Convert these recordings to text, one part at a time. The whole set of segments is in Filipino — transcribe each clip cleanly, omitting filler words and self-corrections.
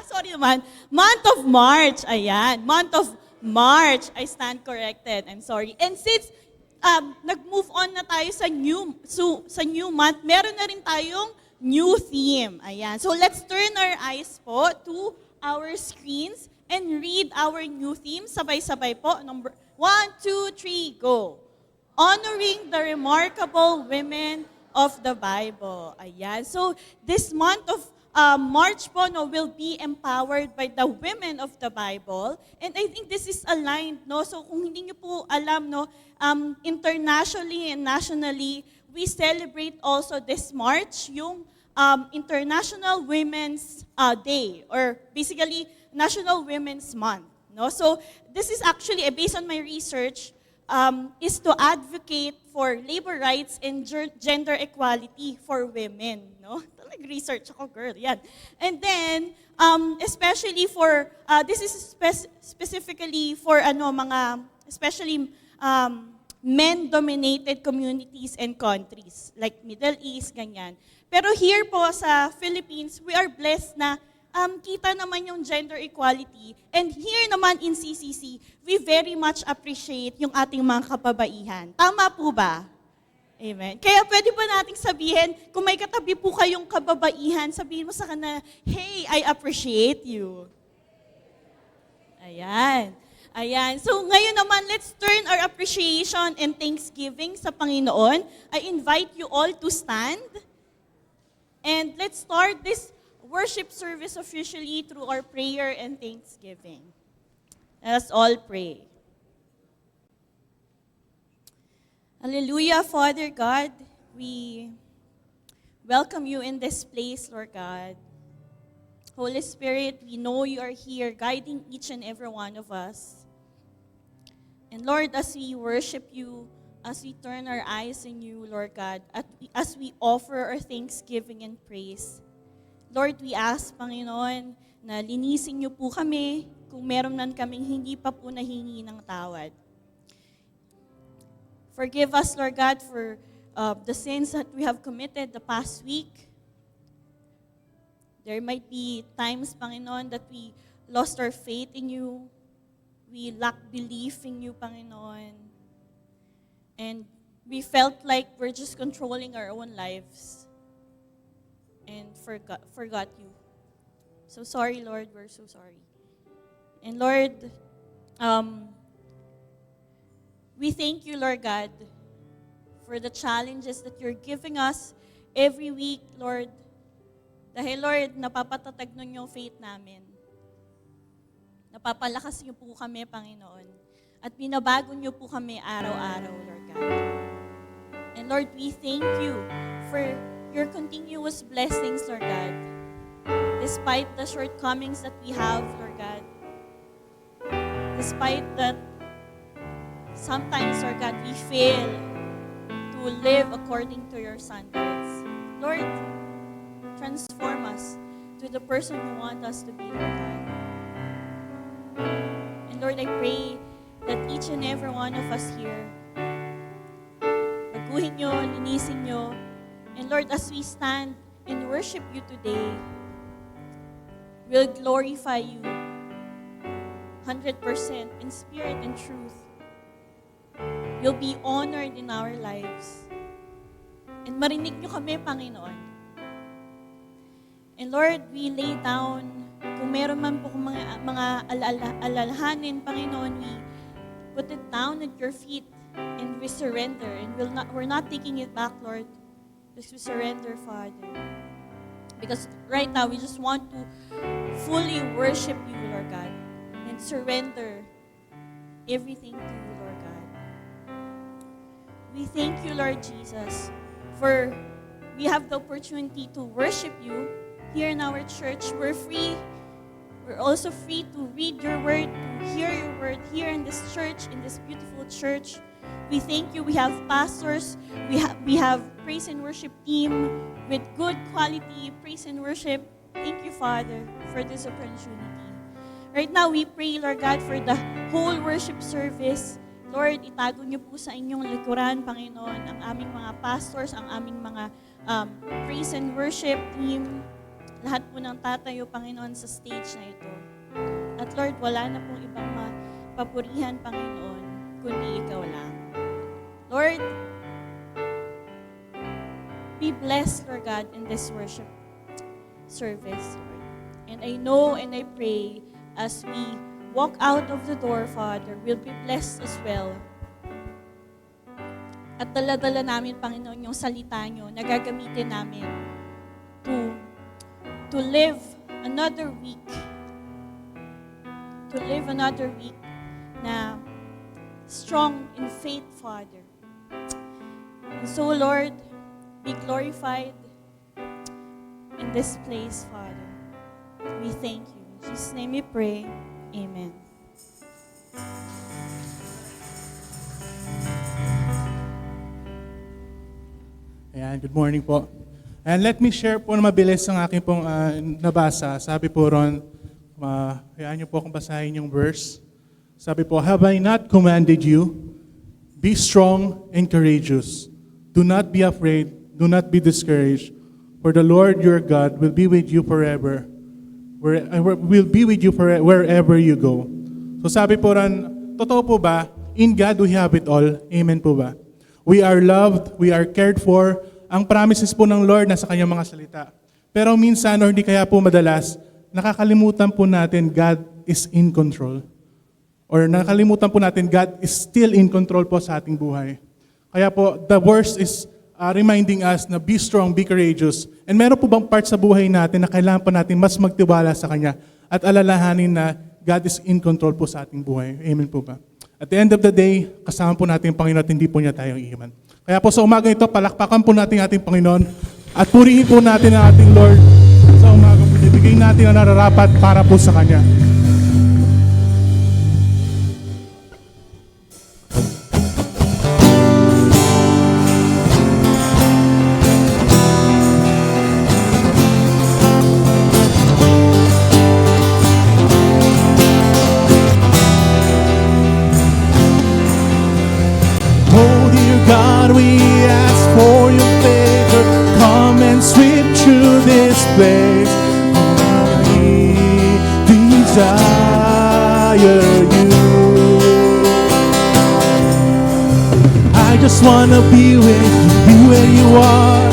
Sorry naman. Month of March. Ayan. Month of March. I stand corrected. I'm sorry. And since nag-move on na tayo sa new month, meron na rin tayong new theme. Ayan. So let's turn our eyes po to our screens and read our new theme. Sabay-sabay po. Number 1, 2, 3, go. Honoring the remarkable women of the Bible. Ayan. So this month of March po will be empowered by the women of the Bible. And I think this is aligned. No? So kung hindi niyo po alam, internationally and nationally, we celebrate also this March yung International Women's Day, or basically National Women's Month. No? So this is actually, based on my research, is to advocate for labor rights and gender equality for women. No? Nag-research ako, girl. Yan. And then, especially for, this is specifically for especially men-dominated communities and countries, like Middle East, ganyan. Pero here po sa Philippines, we are blessed na kita naman yung gender equality. And here naman in CCC, we very much appreciate yung ating mga kababaihan. Tama po ba? Amen. Kaya pwede ba nating sabihin, kung may katabi po kayong kababaihan, sabihin mo sa kanila, hey, I appreciate you. Ayan. Ayan. So ngayon naman, let's turn our appreciation and thanksgiving sa Panginoon. I invite you all to stand. And let's start this worship service officially through our prayer and thanksgiving. Let us all pray. Hallelujah, Father God. We welcome you in this place, Lord God. Holy Spirit, we know you are here guiding each and every one of us. And Lord, as we worship you, as we turn our eyes on you, Lord God, as we offer our thanksgiving and praise, Lord, we ask, Panginoon, na linisin niyo po kami kung meron man kaming hindi pa po nahingi ng tawad. Forgive us, Lord God, for the sins that we have committed the past week. There might be times, Panginoon, that we lost our faith in you. We lack belief in you, Panginoon. And we felt like we're just controlling our own lives and forgot you. So sorry, Lord, we're so sorry. And Lord, we thank you, Lord God, for the challenges that you're giving us every week, Lord. Dahil, Lord, napapatatag nun yung faith namin. Napapalakas niyo po kami, Panginoon. At binabago niyo po kami araw-araw, Lord God. And Lord, we thank you for your continuous blessings, Lord God. Despite the shortcomings that we have, Lord God. Despite that sometimes, Lord God, we fail to live according to your standards. Lord, transform us to the person you want us to be, Lord God. And Lord, I pray that each and every one of us here, baguhin nyo, linisin nyo, and Lord, as we stand and worship you today, we'll glorify you 100% in spirit and truth. You'll be honored in our lives. And marinig nyo kami, Panginoon. And Lord, we lay down, kung meron man po mga alalahanin, Panginoon, we put it down at your feet and we surrender. And we're not taking it back, Lord, because we surrender, Father. Because right now, we just want to fully worship you, Lord God, and surrender everything to you, Lord God. We thank you, Lord Jesus, for we have the opportunity to worship you here in our church. We're free. We're also free to read your word, to hear your word here in this church, in this beautiful church. We thank you. We have pastors. We have praise and worship team with good quality praise and worship. Thank you, Father, for this opportunity. Right now, we pray, Lord God, for the whole worship service. Lord, itago niyo po sa inyong likuran, Panginoon, ang aming mga pastors, ang aming mga praise and worship team. lahat po ng tatayo, Panginoon, sa stage na ito. At Lord, wala na pong ibang mapapurihan, Panginoon, kundi Ikaw lang. Lord, be blessed, Lord God, in this worship service, Lord. And I know and I pray as we walk out of the door, Father, we'll be blessed as well. At dala-dala namin, Panginoon, yung salita nyo na gagamitin namin to live another week. To live another week na strong in faith, Father. And so, Lord, be glorified in this place, Father. We thank you. In Jesus' name we pray. Amen. Ayan, good morning po. And let me share po na mabilis ang aking pong nabasa. Sabi po ron, hayaan niyo po akong basahin yung verse. Sabi po, have I not commanded you? Be strong and courageous. Do not be afraid. Do not be discouraged. For the Lord your God will be with you forever. Will be with you wherever you go. So sabi po ron, totoo po ba? In God we have it all. Amen po ba? We are loved, we are cared for. Ang promises po ng Lord nasa kanyang mga salita. Pero minsan, or hindi kaya po madalas, nakakalimutan po natin God is in control. Or nakakalimutan po natin God is still in control po sa ating buhay. Kaya po, the verse is reminding us na be strong, be courageous. And meron po bang part sa buhay natin na kailangan pa natin mas magtiwala sa Kanya at alalahanin na God is in control po sa ating buhay. Amen po ba? At the end of the day, kasama po natin yung Panginoon at hindi po niya tayong iiwan. Kaya po sa umaga ito, palakpakan po natin ating Panginoon at purihin po natin ang ating Lord sa umaga po. Ibigay natin ang nararapat para po sa Kanya. God, we ask for your favor. Come and sweep through this place. We desire you. I just wanna be where you are.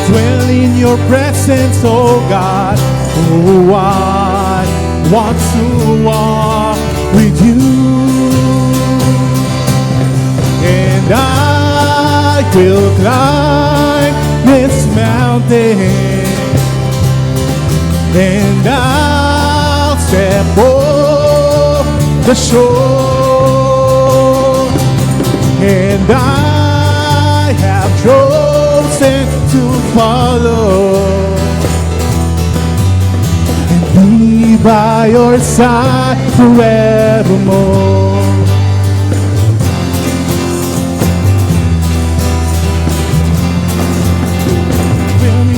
Dwell in your presence, oh God. Oh, I want to walk with you. And I will climb this mountain, and I'll step off the shore, and I have chosen to follow and be by your side forevermore.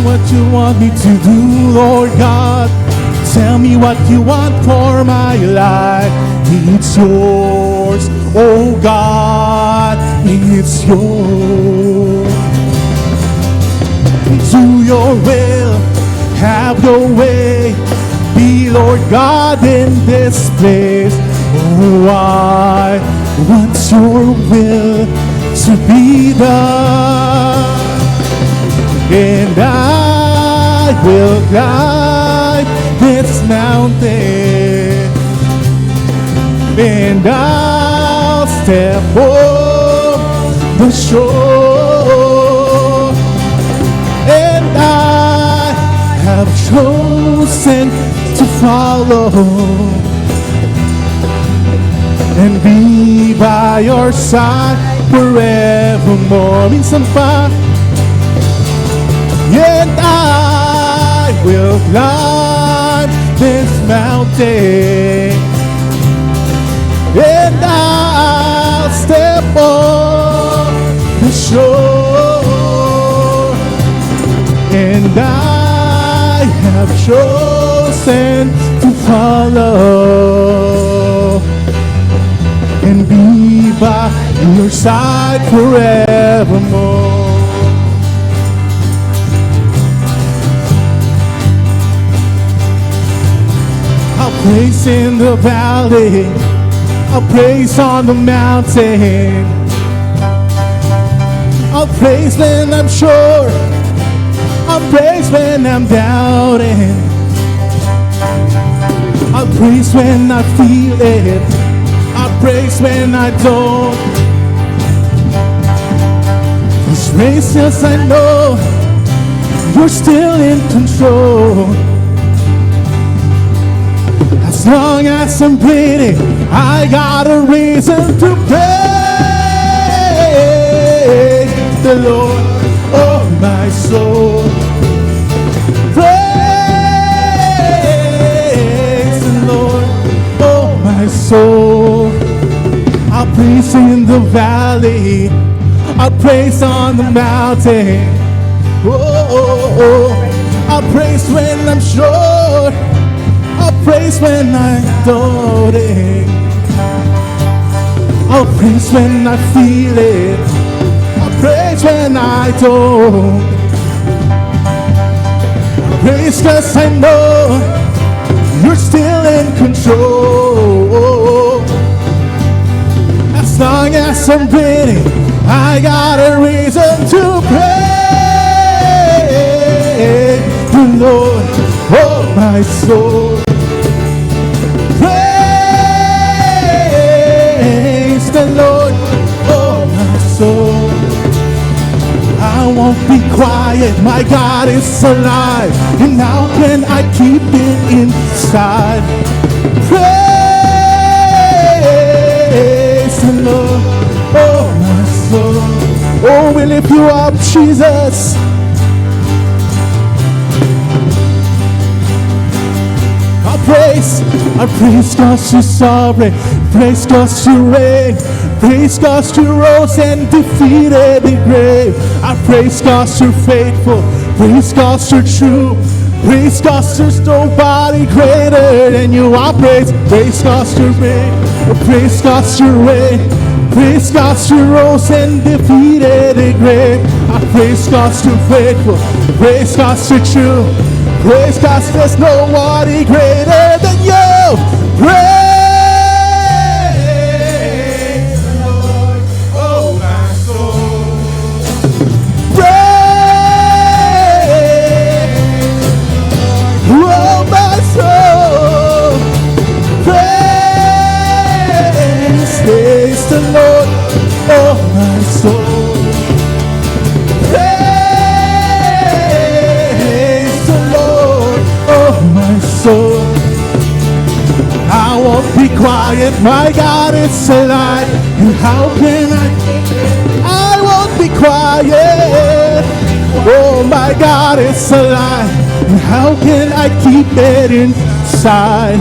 What you want me to do, Lord God. Tell me what you want for my life. It's yours, oh God, it's yours. Do your will, have your way. Be Lord God in this place. Oh, I want your will to be done. And I will climb this mountain, and I'll step off the shore, and I have chosen to follow and be by your side forevermore. Minsan pa, and I will climb this mountain, and I'll step on the shore, and I have chosen to follow and be by your side forevermore. praise in the valley, I'll praise on the mountain. I'll praise when I'm sure, I'll praise when I'm doubting. I'll praise when I feel it, I'll praise when I don't. Cause gracious, I know you're still in control. As long as I'm breathing, I got a reason to praise the Lord, oh my soul. Praise the Lord, oh my soul. I'll praise in the valley, I'll praise on the mountain. Oh, oh, oh. I'll praise when I'm sure, I'll praise when I'm doubting. I'll praise when I feel it, I'll praise when I don't. I'll praise cause I know you're still in control. As long as I'm breathing, I got a reason to praise the Lord, oh my soul. Praise the Lord, oh my soul. I won't be quiet, my God is alive, and how can I keep it inside? Praise the Lord, oh my soul. Oh, we lift you up, Jesus. I praise cause you're sovereign, praise cause you reign, praise cause you rose and defeated the grave. I praise cause you're faithful, praise cause you're true, praise cause there's nobody greater than you. I praise cause you reign, praise cause you reign, praise cause you rose and defeated the grave. I praise cause you're faithful, praise cause you're true, praise cause there's nobody greater than you. Praise the Lord, oh my soul. Praise, oh my soul. Praise the Lord, oh my soul. Praise the Lord, oh my soul. I won't be quiet, my God is alive, and how can I won't be quiet, oh my God is alive, and how can I keep it inside?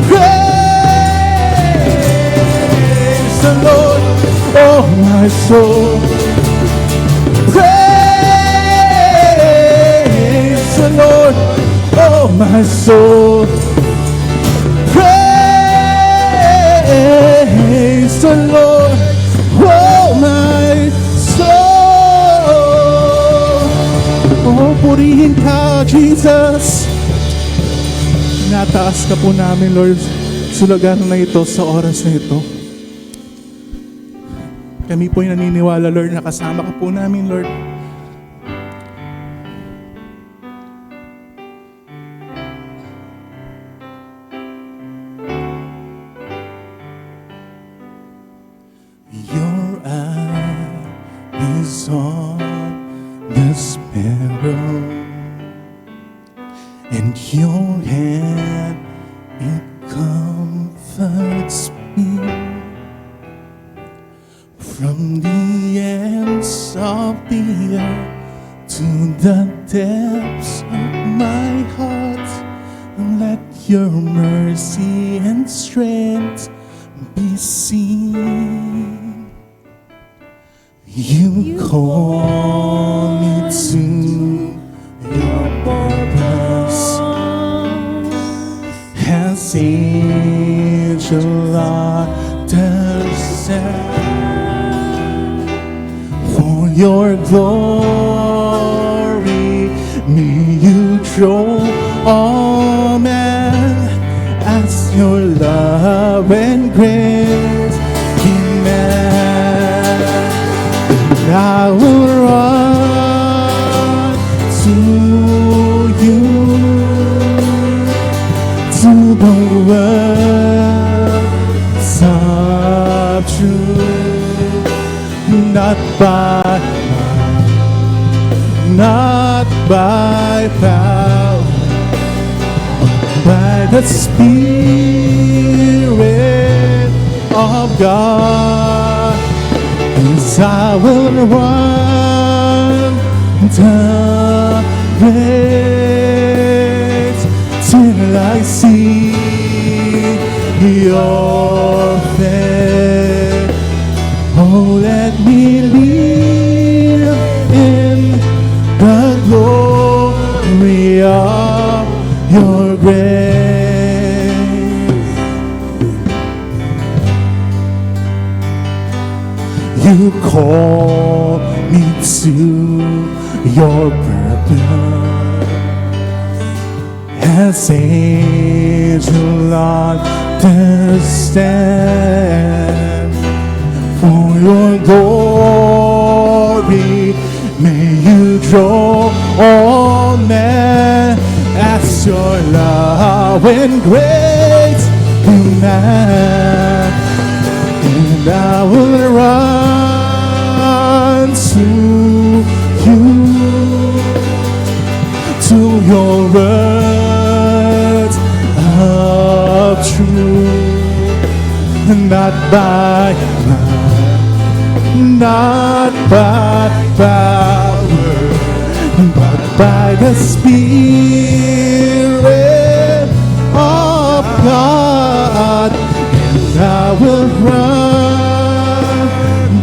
Praise the Lord, oh my soul. Praise the Lord, oh my soul. Praise the Lord, oh my soul. Oh, purihin ka, Jesus. Nataas ka po namin, Lord, sa lugar na ito, sa oras na ito. Kami po yung naniniwala, Lord, na kasama ka po namin, Lord. Your eye is on the sparrow, and your hand, it comforts me. From the ends of the earth to the depths of my heart, let your mercy and strength be seen. You call me to your purpose, as angel understand. For your glory, may you draw all men as your love and grace. Amen. I will run to you, to the words of truth, not by might, not by power, by the Spirit of God. Yes, I will run the race till I see your face. Oh, let me live in the glory of your grace. You call me to your purpose as angel understand. For your glory, may you draw all men as your love and grace command. And I will run to you, to your words of truth, not by might, not by power, but by the Spirit of God. And I will run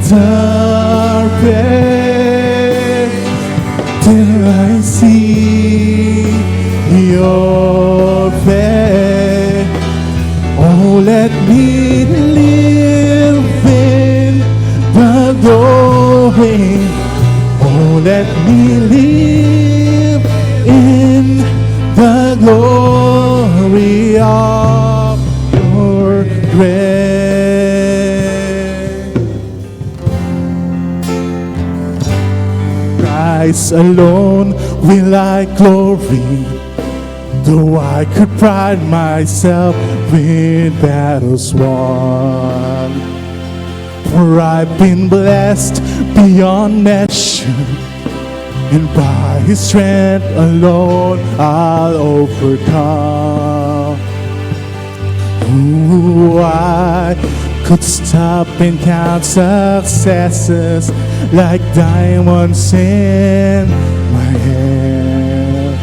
the race till I see your face. Oh, let me live in the glory. Oh, let me live in the glory of your grace. Christ alone will I glory, though I could pride myself with battles won. For I've been blessed beyond measure, and by His strength alone I'll overcome. Ooh, I could stop and count successes like diamonds in my hand,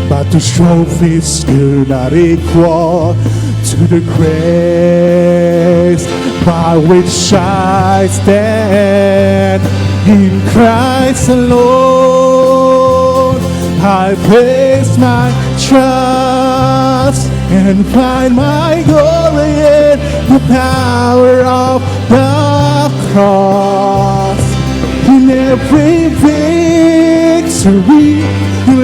but those trophies do not equal to the grace by which I stand. In Christ alone I place my trust and find my glory in the power of the cross. In every victory,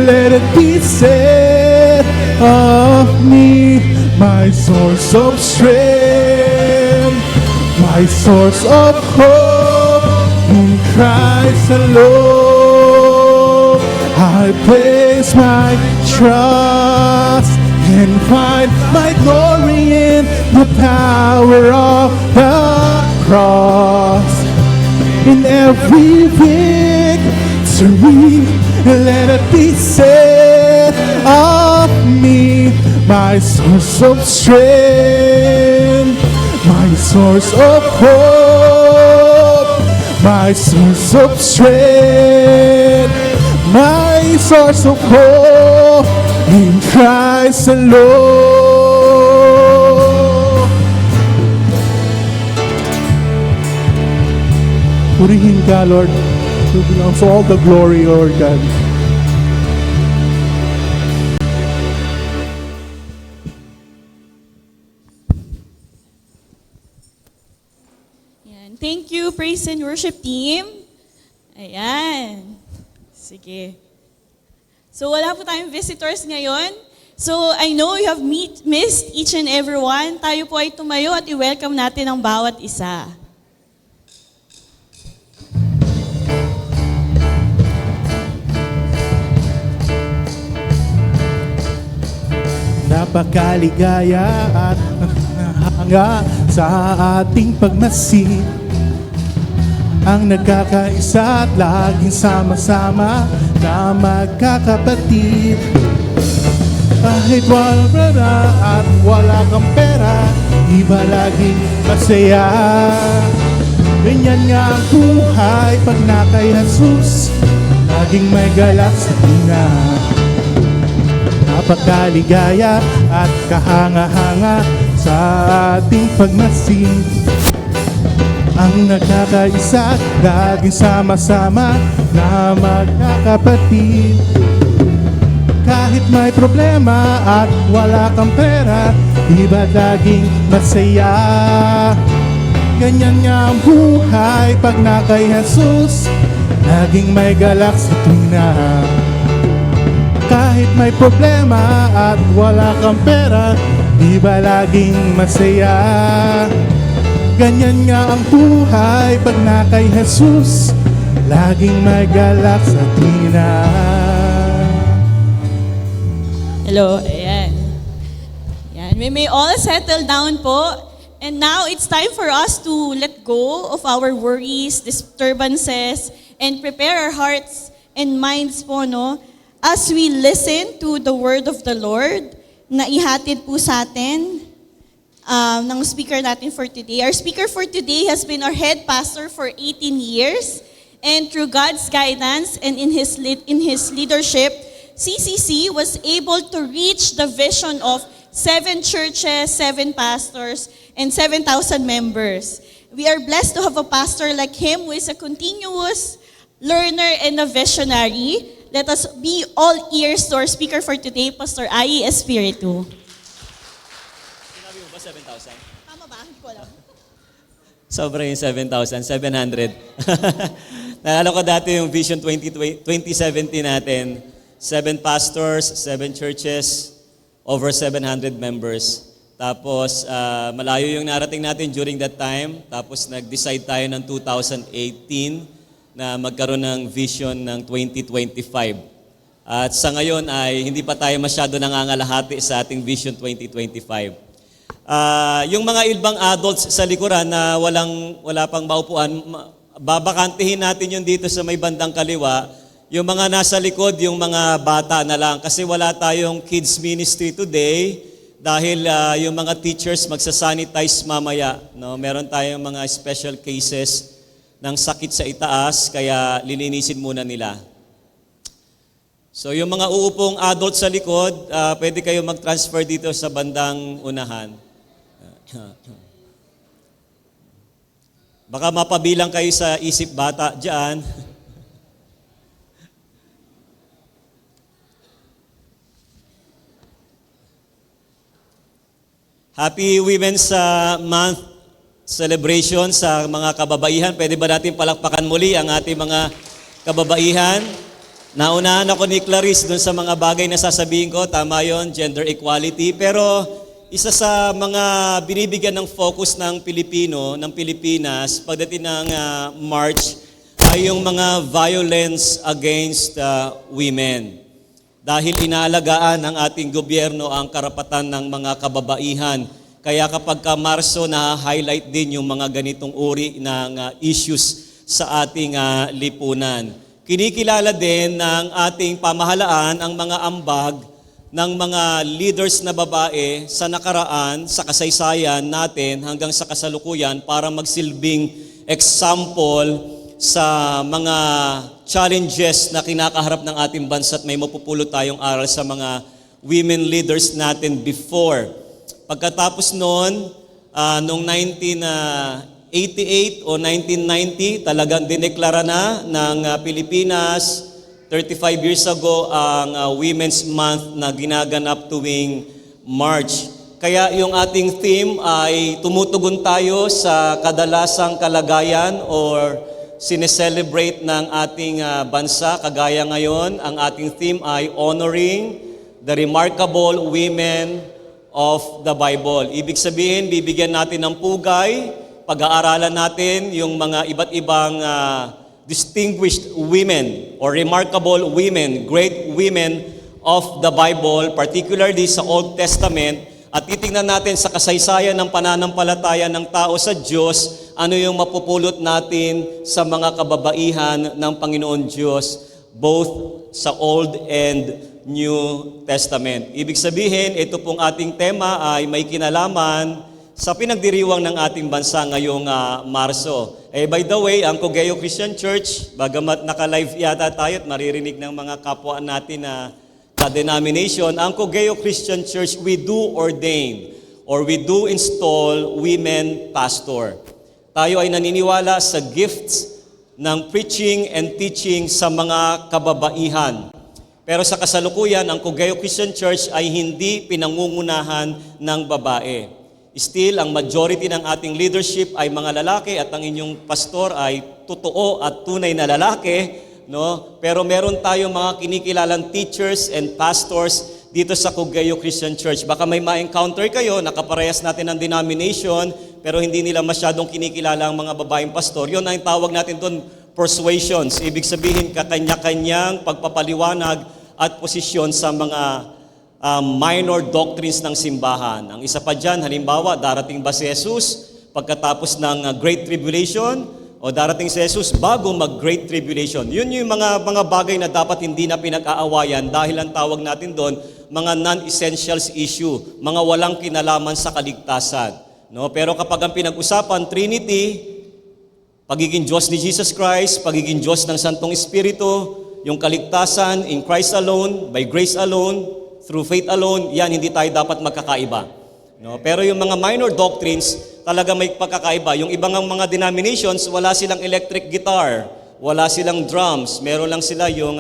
let it be said of me, my source of strength, my source of hope. In Christ alone I place my trust and find my glory in the power of the cross. In every victory, let it be said of me, my source of strength, my source of hope, my source of strength, my source of hope, in Christ alone. Purihin ka, Lord. To belongs all the glory, Lord God. Yan. Thank you, praise and worship team. Ayan. Sige. So wala po tayong visitors ngayon. So I know you have missed each and every one. Tayo po ay tumayo at i-welcome natin ang bawat isa. Napakaligaya at nahanga sa ating pagmasid, ang nagkakaisa at laging sama-sama na magkakapatid. Kahit walang pera at wala kang pera, iba laging masaya. Ganyan nga ang buhay pag na kay Jesus, laging may galak sa tinga. Napakaligaya at kahanga-hanga sa ating pagmasid, ang nagkakaisa at laging sama-sama na magkakapatid. Kahit may problema at wala kang pera, iba laging masaya. Ganyan nga ang buhay pag na kay Jesus, laging may galak sa tuwina. Kahit may problema at wala kang pera, iba laging masaya. Ganyan nga ang buhay pag na kay Jesus, laging may galak sa tuwina. Hello, ayan. Ayan. We may all settle down po. And now it's time for us to let go of our worries, disturbances, and prepare our hearts and minds po, no? As we listen to the word of the Lord na ihatid po sa atin ng speaker natin for today. Our speaker for today has been our head pastor for 18 years. And through God's guidance and in his leadership, CCC was able to reach the vision of 7 churches, 7 pastors, and 7,000 members. We are blessed to have a pastor like him who is a continuous learner and a visionary. Let us be all ears to our speaker for today, Pastor Ai Espiritu. Sinabi mo ba 7,000? Tama ba? Hindi ko alam. Sobra yung 7,000, 700. Naalala ko dati yung Vision 2017 natin. 7 pastors, 7 churches, over 700 members. Tapos malayo yung narating natin during that time. Tapos nag-decide tayo ng 2018 na magkaroon ng vision ng 2025. At sa ngayon ay hindi pa tayo masyado nangangalahati sa ating Vision 2025. Yung mga ibang adults sa likuran na wala pang maupuan, babakantihin natin yun dito sa may bandang kaliwa. Yung mga nasa likod, yung mga bata na lang. Kasi wala tayong kids ministry today dahil yung mga teachers magsasanitize mamaya. No? Meron tayong mga special cases ng sakit sa itaas, kaya lilinisin muna nila. So yung mga uupong adult sa likod, pwede kayo mag-transfer dito sa bandang unahan. Baka mapabilang kayo sa isip bata dyan. Happy Women's Month celebration sa mga kababaihan. Pwede ba natin palakpakan muli ang ating mga kababaihan? Naunahan ako ni Clarice dun sa mga bagay na sasabihin ko. Tama yon, gender equality. Pero isa sa mga binibigyan ng focus ng Pilipinas pagdating ng March ay yung mga violence against women. Dahil inaalagaan ng ating gobyerno ang karapatan ng mga kababaihan. Kaya kapag Marso, na-highlight din yung mga ganitong uri ng issues sa ating lipunan. Kinikilala din ng ating pamahalaan ang mga ambag ng mga leaders na babae sa nakaraan, sa kasaysayan natin hanggang sa kasalukuyan para magsilbing example sa mga challenges na kinakaharap ng ating bansa at may mapupulot tayong aral sa mga women leaders natin before. Pagkatapos noon, noong 1988 o 1990, talagang dineklara na ng Pilipinas 35 years ago ang Women's Month na ginaganap tuwing March. Kaya yung ating theme ay tumutugon tayo sa kadalasang kalagayan or sineselebrate ng ating bansa. Kagaya ngayon, ang ating theme ay honoring the remarkable women of the Bible. Ibig sabihin, bibigyan natin ng pugay, pag-aaralan natin yung mga iba't ibang distinguished women or remarkable women, great women of the Bible, particularly sa Old Testament, at titingnan natin sa kasaysayan ng pananampalataya ng tao sa Diyos, ano yung mapupulot natin sa mga kababaihan ng Panginoon Diyos, both sa Old and New Testament. Ibig sabihin, ito pong ating tema ay may kinalaman sa pinagdiriwang ng ating bansa ngayong Marso. By the way, ang Cogeo Christian Church, bagamat naka-live yata tayo at maririnig ng mga kapwa natin na denomination, ang Cogeo Christian Church, we do ordain or we do install women pastor. Tayo ay naniniwala sa gifts ng preaching and teaching sa mga kababaihan. Pero sa kasalukuyan, ang Cogeo Christian Church ay hindi pinangungunahan ng babae. Still, ang majority ng ating leadership ay mga lalaki at ang inyong pastor ay totoo at tunay na lalaki. No? Pero meron tayong mga kinikilalang teachers and pastors dito sa Cogeo Christian Church. Baka may ma-encounter kayo, nakaparehas natin ng denomination, pero hindi nila masyadong kinikilala ang mga babaeng pastor. Yun ang tawag natin doon, persuasions. Ibig sabihin, kakanya-kanyang pagpapaliwanag at posisyon sa mga minor doctrines ng simbahan. Ang isa pa dyan, halimbawa, darating ba si Jesus pagkatapos ng Great Tribulation? O darating si Jesus bago mag-Great Tribulation. Yun yung mga bagay na dapat hindi na pinag-aawayan dahil ang tawag natin doon, mga non-essentials issue, mga walang kinalaman sa kaligtasan. No? Pero kapag ang pinag-usapan, Trinity, pagiging Diyos ni Jesus Christ, pagiging Diyos ng Santong Espiritu, yung kaligtasan in Christ alone, by grace alone, through faith alone, yan hindi tayo dapat magkakaiba. No? Pero yung mga minor doctrines, talaga may pagkakaiba. Yung ibang mga denominations, wala silang electric guitar, wala silang drums, meron lang sila yung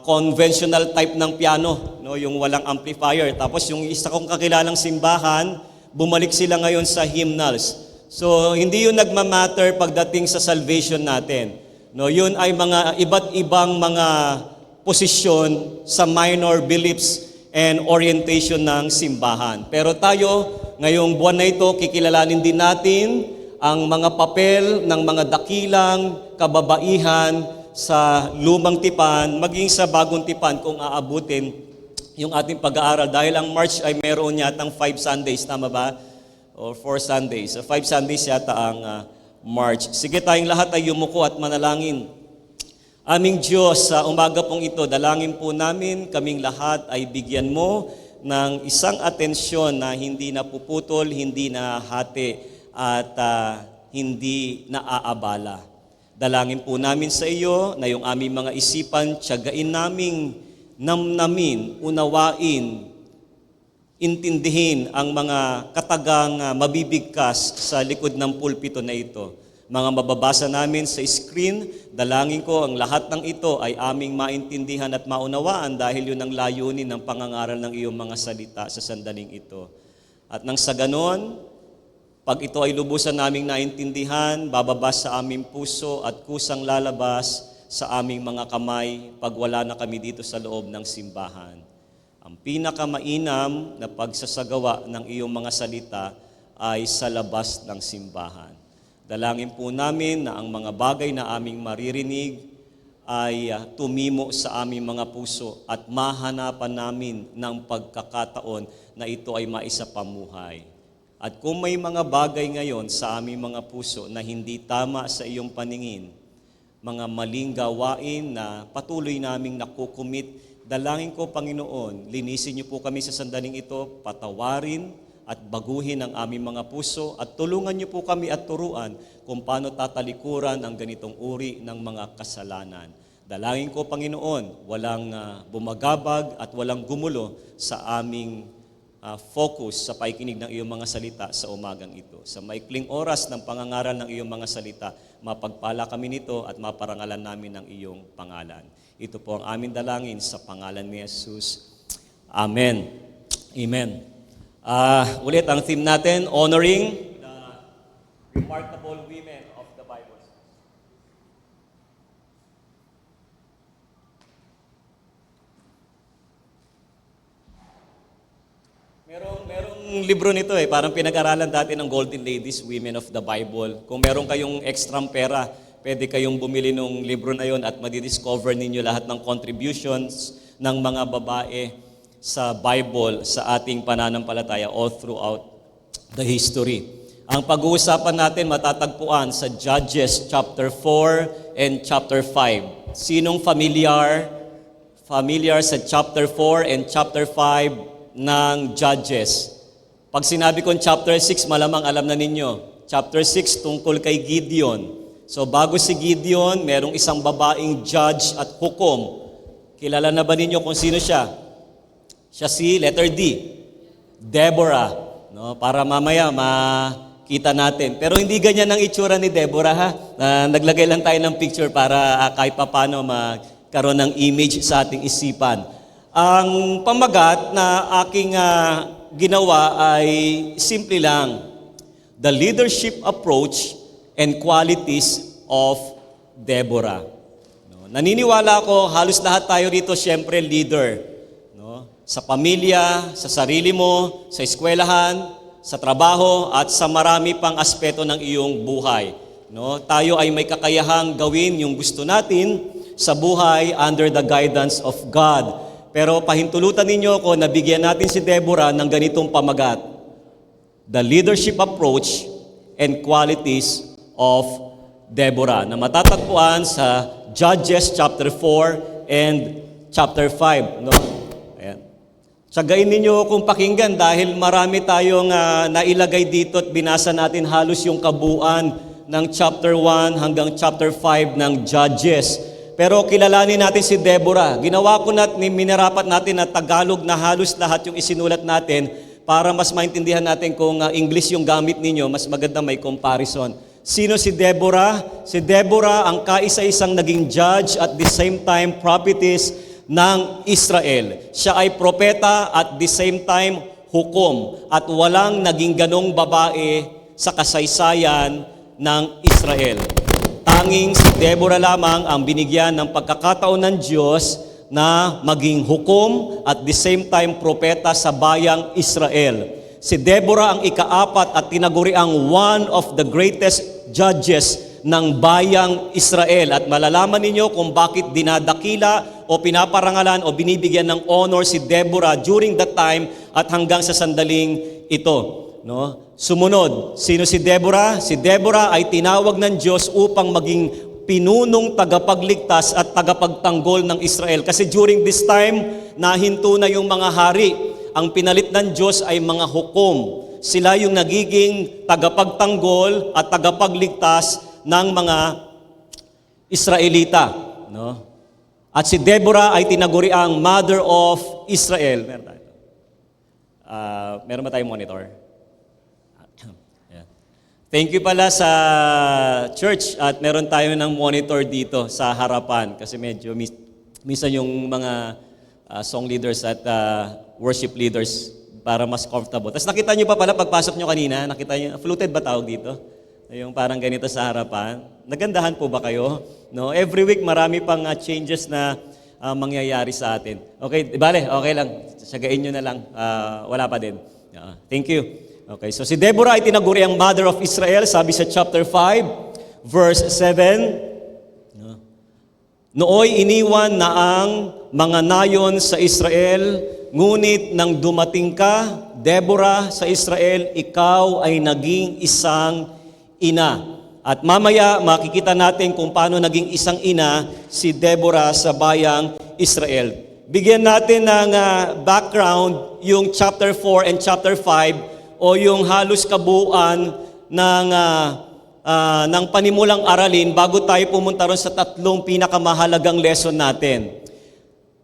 conventional type ng piano, no? Yung walang amplifier. Tapos yung isa kong kakilalang simbahan, bumalik sila ngayon sa hymnals. So hindi yun nagmamatter pagdating sa salvation natin. No, yun ay mga iba't ibang mga posisyon sa minor beliefs and orientation ng simbahan. Pero tayo, ngayong buwan na ito, kikilalanin din natin ang mga papel ng mga dakilang kababaihan sa lumang tipan, maging sa bagong tipan kung aabutin yung ating pag-aaral. Dahil ang March ay meron yatang 5 Sundays, tama ba? Or 4 Sundays. 5 Sundays yata ang March. Sige, tayong lahat ay yumuko at manalangin. Aming Diyos, sa umaga pong ito, dalangin po namin, kaming lahat ay bigyan mo ng isang atensyon na hindi napuputol, hindi nahati, at hindi naaabala. Dalangin po namin sa iyo na yung aming mga isipan, tiyagain naming namnamin, unawain, intindihin ang mga katagang mabibigkas sa likod ng pulpito na ito. Mga mababasa namin sa screen, dalangin ko ang lahat ng ito ay aming maintindihan at maunawaan dahil yun ang layunin ng pangangaral ng iyong mga salita sa sandaling ito. At nang sa ganon, pag ito ay lubusan naming naintindihan, bababas sa aming puso at kusang lalabas sa aming mga kamay pag wala na kami dito sa loob ng simbahan. Ang pinakamainam na pagsasagawa ng iyong mga salita ay sa labas ng simbahan. Dalangin po namin na ang mga bagay na aming maririnig ay tumimo sa aming mga puso at mahanapan namin ng pagkakataon na ito ay maisapamuhay. At kung may mga bagay ngayon sa aming mga puso na hindi tama sa iyong paningin, mga maling gawain na patuloy naming nakukumit, dalangin ko, Panginoon, linisin niyo po kami sa sandaling ito, patawarin, at baguhin ang aming mga puso at tulungan niyo po kami at turuan kung paano tatalikuran ang ganitong uri ng mga kasalanan. Dalangin ko, Panginoon, walang bumagabag at walang gumulo sa aming focus sa paikinig ng iyong mga salita sa umagang ito. Sa maikling oras ng pangangaral ng iyong mga salita, mapagpala kami nito at maparangalan namin ng iyong pangalan. Ito po ang aming dalangin sa pangalan ni Jesus. Amen. Amen. Ulit ang theme natin, honoring the remarkable women of the Bible. Merong libro nito parang pinag-aralan dati ng Golden Ladies, Women of the Bible. Kung meron kayong extrang pera, pwede kayong bumili ng libro na yon at madidiscover ninyo lahat ng contributions ng mga babae sa Bible, sa ating pananampalataya all throughout the history. Ang pag-uusapan natin matatagpuan sa Judges chapter 4 and chapter 5. Sinong familiar sa chapter 4 and chapter 5 ng Judges? Pag sinabi kong chapter 6, malamang alam na ninyo. Chapter 6 tungkol kay Gideon. So bago si Gideon, merong isang babaeng judge at hukom. Kilala na ba ninyo kung sino siya? Siya si letter D, Deborah. No, para mamaya makita natin. Pero hindi ganyan ang itsura ni Deborah, ha? Naglagay lang tayo ng picture para kahit papano magkaroon ng image sa ating isipan. Ang pamagat na aking ginawa ay simple lang. The leadership approach and qualities of Deborah. No, naniniwala ako, halos lahat tayo rito siyempre leader. No? Sa pamilya, sa sarili mo, sa eskwelahan, sa trabaho, at sa marami pang aspeto ng iyong buhay. No? Tayo ay may kakayahang gawin yung gusto natin sa buhay under the guidance of God. Pero pahintulutan ninyo ako na bigyan natin si Deborah ng ganitong pamagat. The leadership approach and qualities of Deborah na matatagpuan sa Judges chapter 4 and chapter 5. No? Ayan. Tsagain ninyo kung pakinggan dahil marami tayong nailagay dito at binasa natin halos yung kabuuan ng chapter 1 hanggang chapter 5 ng Judges. Pero kilalanin natin si Deborah. Ginawa ko minarapat natin na Tagalog na halos lahat yung isinulat natin para mas maintindihan natin kung English yung gamit ninyo, mas maganda may comparison. Sino si Deborah? Si Deborah ang kaisa-isang naging judge at the same time prophetess ng Israel. Siya ay propeta at the same time hukom. At walang naging ganong babae sa kasaysayan ng Israel. Tanging si Deborah lamang ang binigyan ng pagkakataon ng Diyos na maging hukom at the same time propeta sa bayang Israel. Si Deborah ang ika-4 at tinaguri ang one of the greatest judges ng bayang Israel. At malalaman ninyo kung bakit dinadakila o pinaparangalan o binibigyan ng honor si Deborah during that time at hanggang sa sandaling ito. No? Sumunod, sino si Deborah? Si Deborah ay tinawag ng Diyos upang maging pinunong tagapagligtas at tagapagtanggol ng Israel. Kasi during this time, nahinto na yung mga hari. Ang pinalit ng Diyos ay mga hukom. Sila yung nagiging tagapagtanggol at tagapagligtas ng mga Israelita. No? At si Deborah ay tinaguri ang Mother of Israel. Meron ba tayong monitor? Yeah. Thank you pala sa church at meron tayo ng monitor dito sa harapan kasi medyo minsan yung mga song leaders at worship leaders para mas comfortable. Tapos nakita nyo pa pala pagpasok nyo kanina, nakita nyo, fluted ba tawag dito? Yung parang ganito sa harapan. Nagandahan po ba kayo? No? Every week marami pang changes na mangyayari sa atin. Okay, bale, okay lang. Sagain nyo na lang. Wala pa din. Thank you. Okay, so si Deborah ay tinaguri ang Mother of Israel, sabi sa chapter 5, verse 7. Nooy iniwan na ang mga nayon sa Israel, ngunit nang dumating ka, Deborah, sa Israel, ikaw ay naging isang ina. At mamaya makikita natin kung paano naging isang ina si Deborah sa bayang Israel. Bigyan natin ng background yung chapter 4 and chapter 5 o yung halos kabuuan ng panimulang aralin bago tayo pumunta ron sa tatlong pinakamahalagang lesson natin.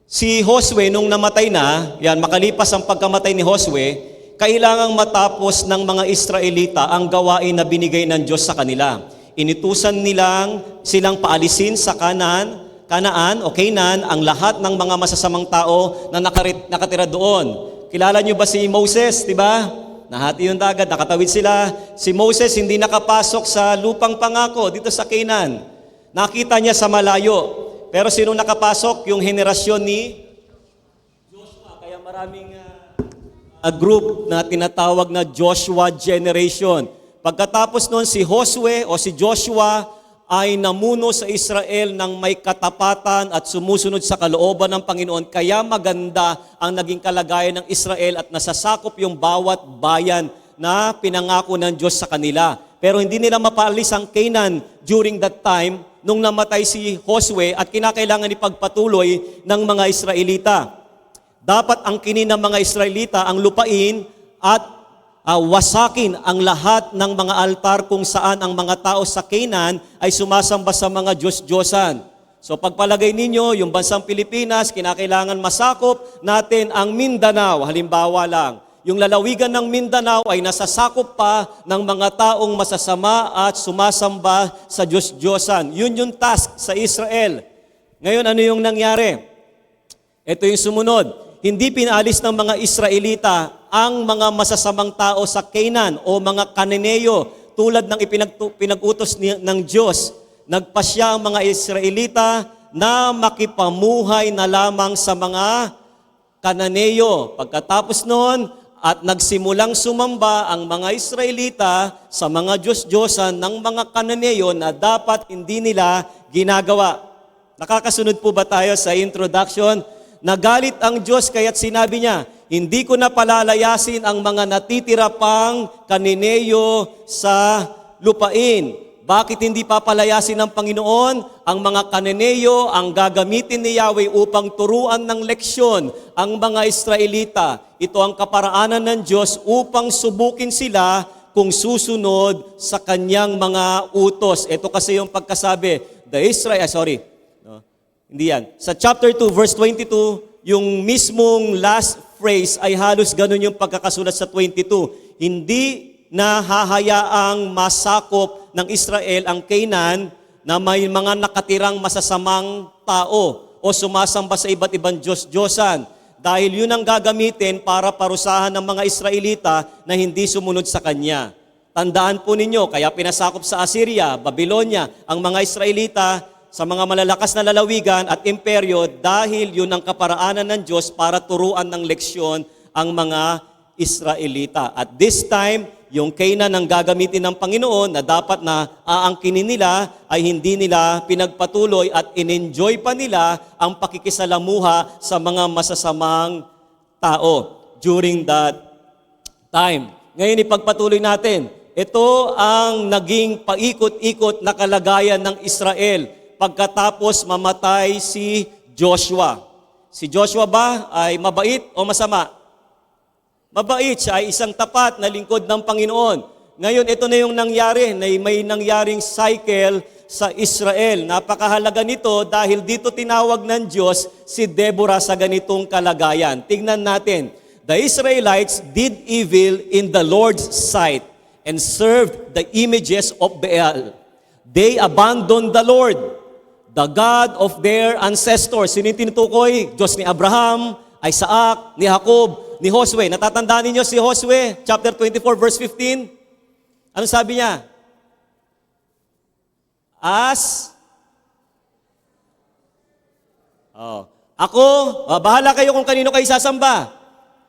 Si Josue, nung namatay na, makalipas ang pagkamatay ni Josue, kailangang matapos ng mga Israelita ang gawain na binigay ng Diyos sa kanila. Inutusan silang paalisin sa Kanaan o Canaan ang lahat ng mga masasamang tao na nakatira doon. Kilala niyo ba si Moses, di ba? Nahati yung dagat, nakatawid sila. Si Moses hindi nakapasok sa lupang pangako dito sa Canaan. Nakita niya sa malayo. Pero sino nakapasok? Yung henerasyon ni Joshua. Kaya maraming a group na tinatawag na Joshua generation. Pagkatapos noon, si Josue o si Joshua ay namuno sa Israel ng may katapatan at sumusunod sa kalooban ng Panginoon. Kaya maganda ang naging kalagayan ng Israel at nasasakop yung bawat bayan na pinangako ng Diyos sa kanila. Pero hindi nila mapaalis ang Canaan during that time nung namatay si Josue at kinakailangan ipagpatuloy ng mga Israelita. Dapat ang kinin ng mga Israelita ang lupain at wasakin ang lahat ng mga altar kung saan ang mga tao sa Canaan ay sumasamba sa mga Diyos-Diyosan. So pagpalagay ninyo, yung bansang Pilipinas, kinakailangan masakop natin ang Mindanao. Halimbawa lang, yung lalawigan ng Mindanao ay nasasakop pa ng mga taong masasama at sumasamba sa Diyos-Diyosan. Yun yung task sa Israel. Ngayon, ano yung nangyari? Ito yung sumunod. Hindi pinalis ng mga Israelita ang mga masasamang tao sa Canaan o mga Kananeo tulad ng pinag-utos ng Diyos. Nagpasya ang mga Israelita na makipamuhay na lamang sa mga Kananeo. Pagkatapos noon, at nagsimulang sumamba ang mga Israelita sa mga Diyos-Diyosan ng mga Kananeo na dapat hindi nila ginagawa. Nakakasunod po ba tayo sa introduction? Nagalit ang Diyos kaya't sinabi niya, hindi ko na palalayasin ang mga natitira pang Kananeo sa lupain. Bakit hindi papalayasin ng Panginoon? Ang mga Kananeo ang gagamitin ni Yahweh upang turuan ng leksyon ang mga Israelita. Ito ang kaparaanan ng Diyos upang subukin sila kung susunod sa kanyang mga utos. Ito kasi yung pagkasabi, hindi yan. Sa chapter 2, verse 22, yung mismong last phrase ay halos ganun yung pagkakasulat sa 22. Hindi na hahayaang masakop ng Israel ang Canaan na may mga nakatirang masasamang tao o sumasamba sa iba't ibang Diyos-Diyosan. Dahil yun ang gagamitin para parusahan ng mga Israelita na hindi sumunod sa Kanya. Tandaan po ninyo, kaya pinasakop sa Assyria, Babylonia, ang mga Israelita sa mga malalakas na lalawigan at imperyo dahil yun ang kaparaanan ng Diyos para turuan ng leksyon ang mga Israelita. At this time, yung Canaan ang gagamitin ng Panginoon na dapat na aangkinin nila ay hindi nila pinagpatuloy at in-enjoy pa nila ang pakikisalamuha sa mga masasamang tao during that time. Ngayon ipagpatuloy natin. Ito ang naging paikot-ikot na kalagayan ng Israel pagkatapos mamatay si Joshua. Si Joshua ba ay mabait o masama? Mabait, siya ay isang tapat na lingkod ng Panginoon. Ngayon, ito na yung nangyari, na may nangyaring cycle sa Israel. Napakahalaga nito dahil dito tinawag ng Diyos si Deborah sa ganitong kalagayan. Tingnan natin. The Israelites did evil in the Lord's sight and served the images of Baal. They abandoned the Lord, the God of their ancestors. Sino yung tinutukoy? Diyos ni Abraham, Isaac, ni Jacob, ni Josue. Natatandaan ninyo si Josue, chapter 24, verse 15? Ano sabi niya? Bahala kayo kung kanino kayo sasamba.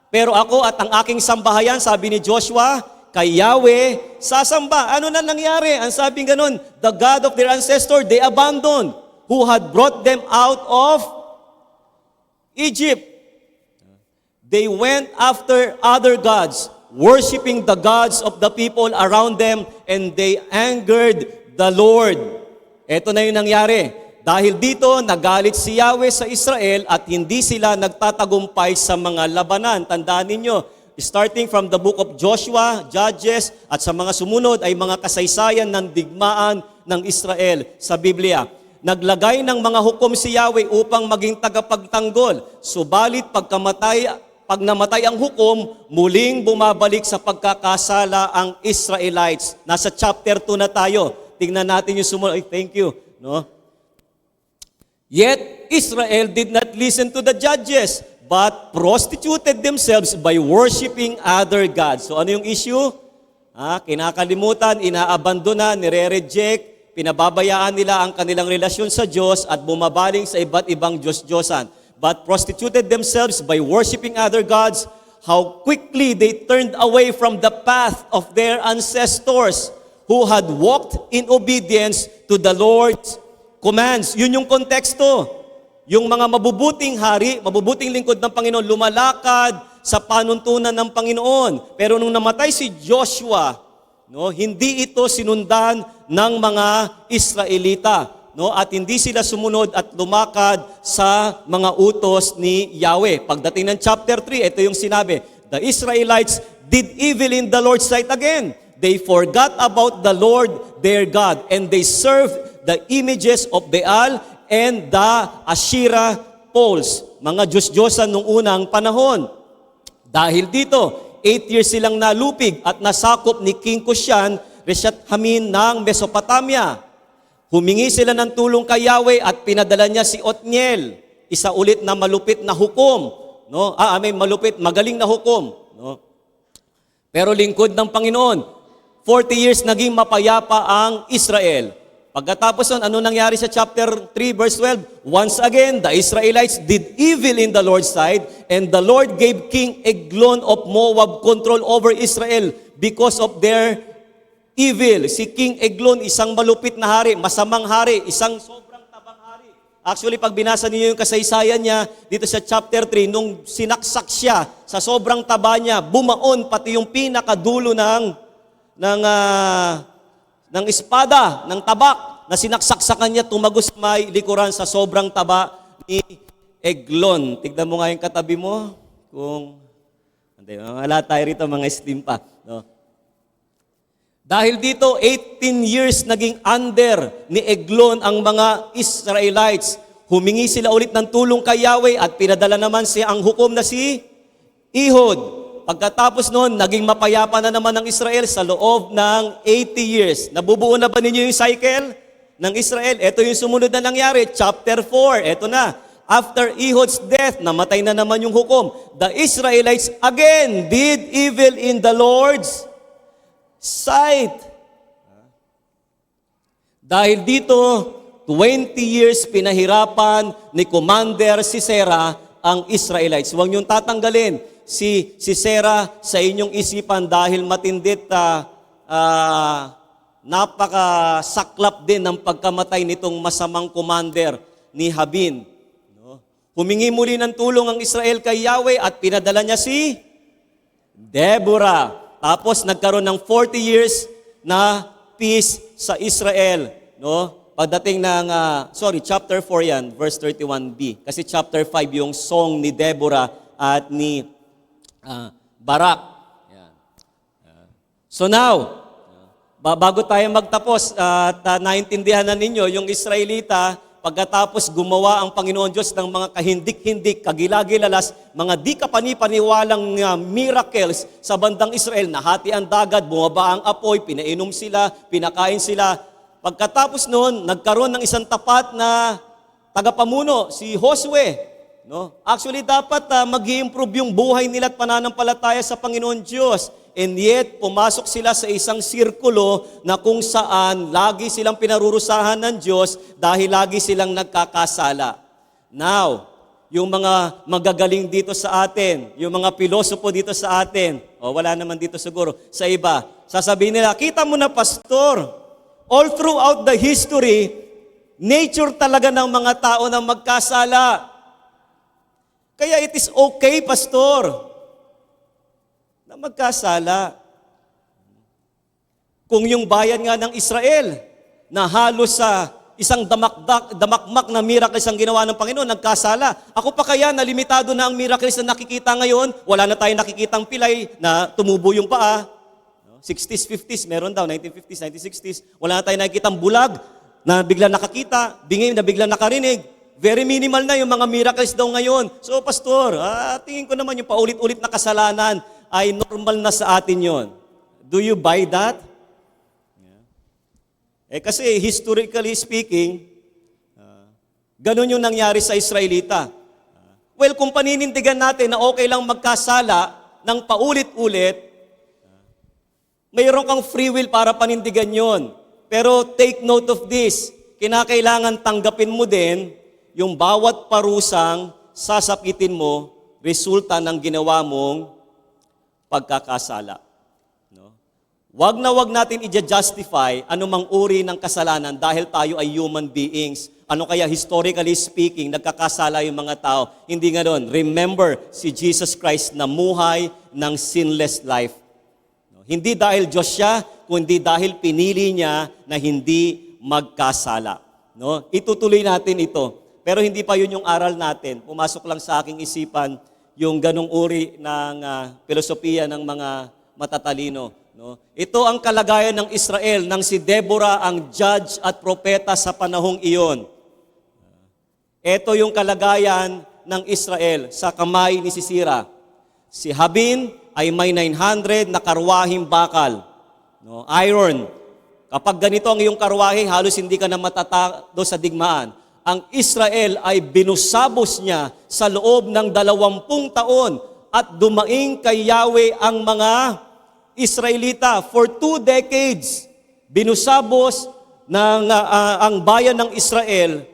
Pero ako at ang aking sambahayan, sabi ni Joshua, kay Yahweh, sasamba. Ano na nangyari? Ang sabing ganun, the God of their ancestor, they abandoned, who had brought them out of Egypt. They went after other gods, worshiping the gods of the people around them, and they angered the Lord. Ito na yung nangyari. Dahil dito, nagalit si Yahweh sa Israel at hindi sila nagtatagumpay sa mga labanan. Tandaan ninyo, starting from the book of Joshua, Judges, at sa mga sumunod ay mga kasaysayan ng digmaan ng Israel sa Biblia. Naglagay ng mga hukom si Yahweh upang maging tagapagtanggol. Subalit pag namatay ang hukom, muling bumabalik sa pagkakasala ang Israelites. Nasa chapter 2 na tayo. Tingnan natin yung sumunod. Thank you. No? Yet Israel did not listen to the judges, but prostituted themselves by worshiping other gods. So ano yung issue? Kinakalimutan, inaabandona, nire-reject, pinababayaan nila ang kanilang relasyon sa Diyos at bumabaling sa iba't ibang Diyos-Diyosan. But prostituted themselves by worshiping other gods, how quickly they turned away from the path of their ancestors who had walked in obedience to the Lord's commands. Yun yung konteksto. Yung mga mabubuting hari, mabubuting lingkod ng Panginoon, lumalakad sa panuntunan ng Panginoon. Pero nung namatay si Joshua, no, hindi ito sinundan ng mga Israelita. No, at hindi sila sumunod at lumakad sa mga utos ni Yahweh. Pagdating ng chapter 3, ito yung sinabi, the Israelites did evil in the Lord's sight again. They forgot about the Lord their God, and they served the images of Baal and the Asherah poles, mga Diyos-Diyosan nung unang panahon. Dahil dito, 8 years silang nalupig at nasakop ni King Cushan, Reshat-Hamin ng Mesopotamia. Humingi sila ng tulong kay Yahweh at pinadala niya si Othniel, isa ulit na malupit na hukom. No? Magaling na hukom. No? Pero lingkod ng Panginoon, 40 years naging mapayapa ang Israel. Pagkatapos nun, ano nangyari sa chapter 3 verse 12? Once again, the Israelites did evil in the Lord's sight, and the Lord gave King Eglon of Moab control over Israel because of their evil. Si King Eglon, isang malupit na hari, masamang hari, isang sobrang tabang hari. Actually, pag binasa niyo yung kasaysayan niya dito sa chapter 3, nung sinaksak siya sa sobrang taba niya, bumaon pati yung pinakadulo ng espada, ng tabak, na sinaksak sa kanya, tumagos may likuran sa sobrang taba ni Eglon. Tignan mo nga yung katabi mo, kung, wala tayo rito, mga slim pa. No? Dahil dito, 18 years naging under ni Eglon ang mga Israelites. Humingi sila ulit ng tulong kay Yahweh at pinadala naman siya ang hukom na si Ehud. Pagkatapos noon, naging mapayapa na naman ng Israel sa loob ng 80 years. Nabubuo na ba ninyo yung cycle ng Israel? Ito yung sumunod na nangyari, chapter 4. Ito na. After Ehud's death, namatay na naman yung hukom. The Israelites again did evil in the Lord's sight. Dahil dito, 20 years pinahirapan ni Commander Sisera ang Israelites. Huwag niyong tatanggalin si Sisera sa inyong isipan dahil matindit napakasaklap din ng pagkamatay nitong masamang commander ni Jabin. No? Humingi muli ng tulong ang Israel kay Yahweh at pinadala niya si Deborah. Tapos nagkaroon ng 40 years na peace sa Israel. No? Pagdating ng, chapter 4 yan, verse 31b. Kasi chapter 5 yung song ni Deborah at ni Barak. Yan. So now, bago tayo magtapos at naintindihan na ninyo yung Israelita, pagkatapos gumawa ang Panginoon Diyos ng mga kahindik-hindik, kagilagilalas, mga di kapani-paniwalang miracles sa bandang Israel, nahati ang dagat, bumaba ang apoy, pinainom sila, pinakain sila. Pagkatapos noon, nagkaroon ng isang tapat na tagapamuno, si Josue. No? Actually, dapat mag-i-improve yung buhay nila at pananampalataya sa Panginoon Diyos. And yet, pumasok sila sa isang sirkulo na kung saan lagi silang pinarurusahan ng Diyos dahil lagi silang nagkakasala. Now, yung mga magagaling dito sa atin, yung mga pilosopo dito sa atin, wala naman dito siguro, sa iba, sasabihin nila, kita mo na pastor, all throughout the history, nature talaga ng mga tao na magkasala. Kaya it is okay, pastor, na magkasala. Kung yung bayan nga ng Israel, na halos sa isang damakmak na miracles ang ginawa ng Panginoon, nagkasala. Ako pa kaya na limitado na ang miracles na nakikita ngayon, wala na tayong nakikitang pilay na tumubo yung paa. 60s, 50s, meron daw, 1950s, 1960s, wala na tayong nakikitang bulag na bigla nakakita, bingay na bigla nakarinig. Very minimal na yung mga miracles daw ngayon. So, pastor, tingin ko naman yung paulit-ulit na kasalanan ay normal na sa atin yon. Do you buy that? Kasi historically speaking, ganun yung nangyari sa Israelita. Well, kung paninindigan natin na okay lang magkasala ng paulit-ulit, mayroon kang free will para panindigan yon. Pero take note of this, kinakailangan tanggapin mo din yung bawat parusang sasapitin mo, resulta ng ginawa mong pagkakasala. No? Wag na wag natin i-justify anumang uri ng kasalanan dahil tayo ay human beings. Ano kaya historically speaking, nagkakasala yung mga tao? Hindi nga doon. Remember, si Jesus Christ na muhay ng sinless life. No? Hindi dahil Diyos siya, kundi dahil pinili niya na hindi magkasala. No? Itutuloy natin ito. Pero hindi pa yun yung aral natin. Pumasok lang sa aking isipan yung ganong uri ng filosofiya ng mga matatalino. No? Ito ang kalagayan ng Israel nang si Deborah ang judge at propeta sa panahong iyon. Ito yung kalagayan ng Israel sa kamay ni Sisera. Si Jabin ay may 900 na karwahing bakal. No? Iron. Kapag ganito ang iyong karwahe, halos hindi ka na matatado sa digmaan. Ang Israel ay binusabos niya sa loob ng 20 taon at dumaing kay Yahweh ang mga Israelita for 2 decades. Binusabos ng ang bayan ng Israel,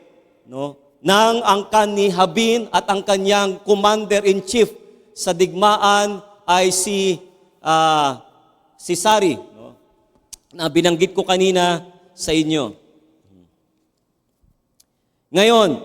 no, ng angkan ni Jabin at ang kanyang commander-in-chief sa digmaan ay si Sisari, no, na binanggit ko kanina sa inyo. Ngayon,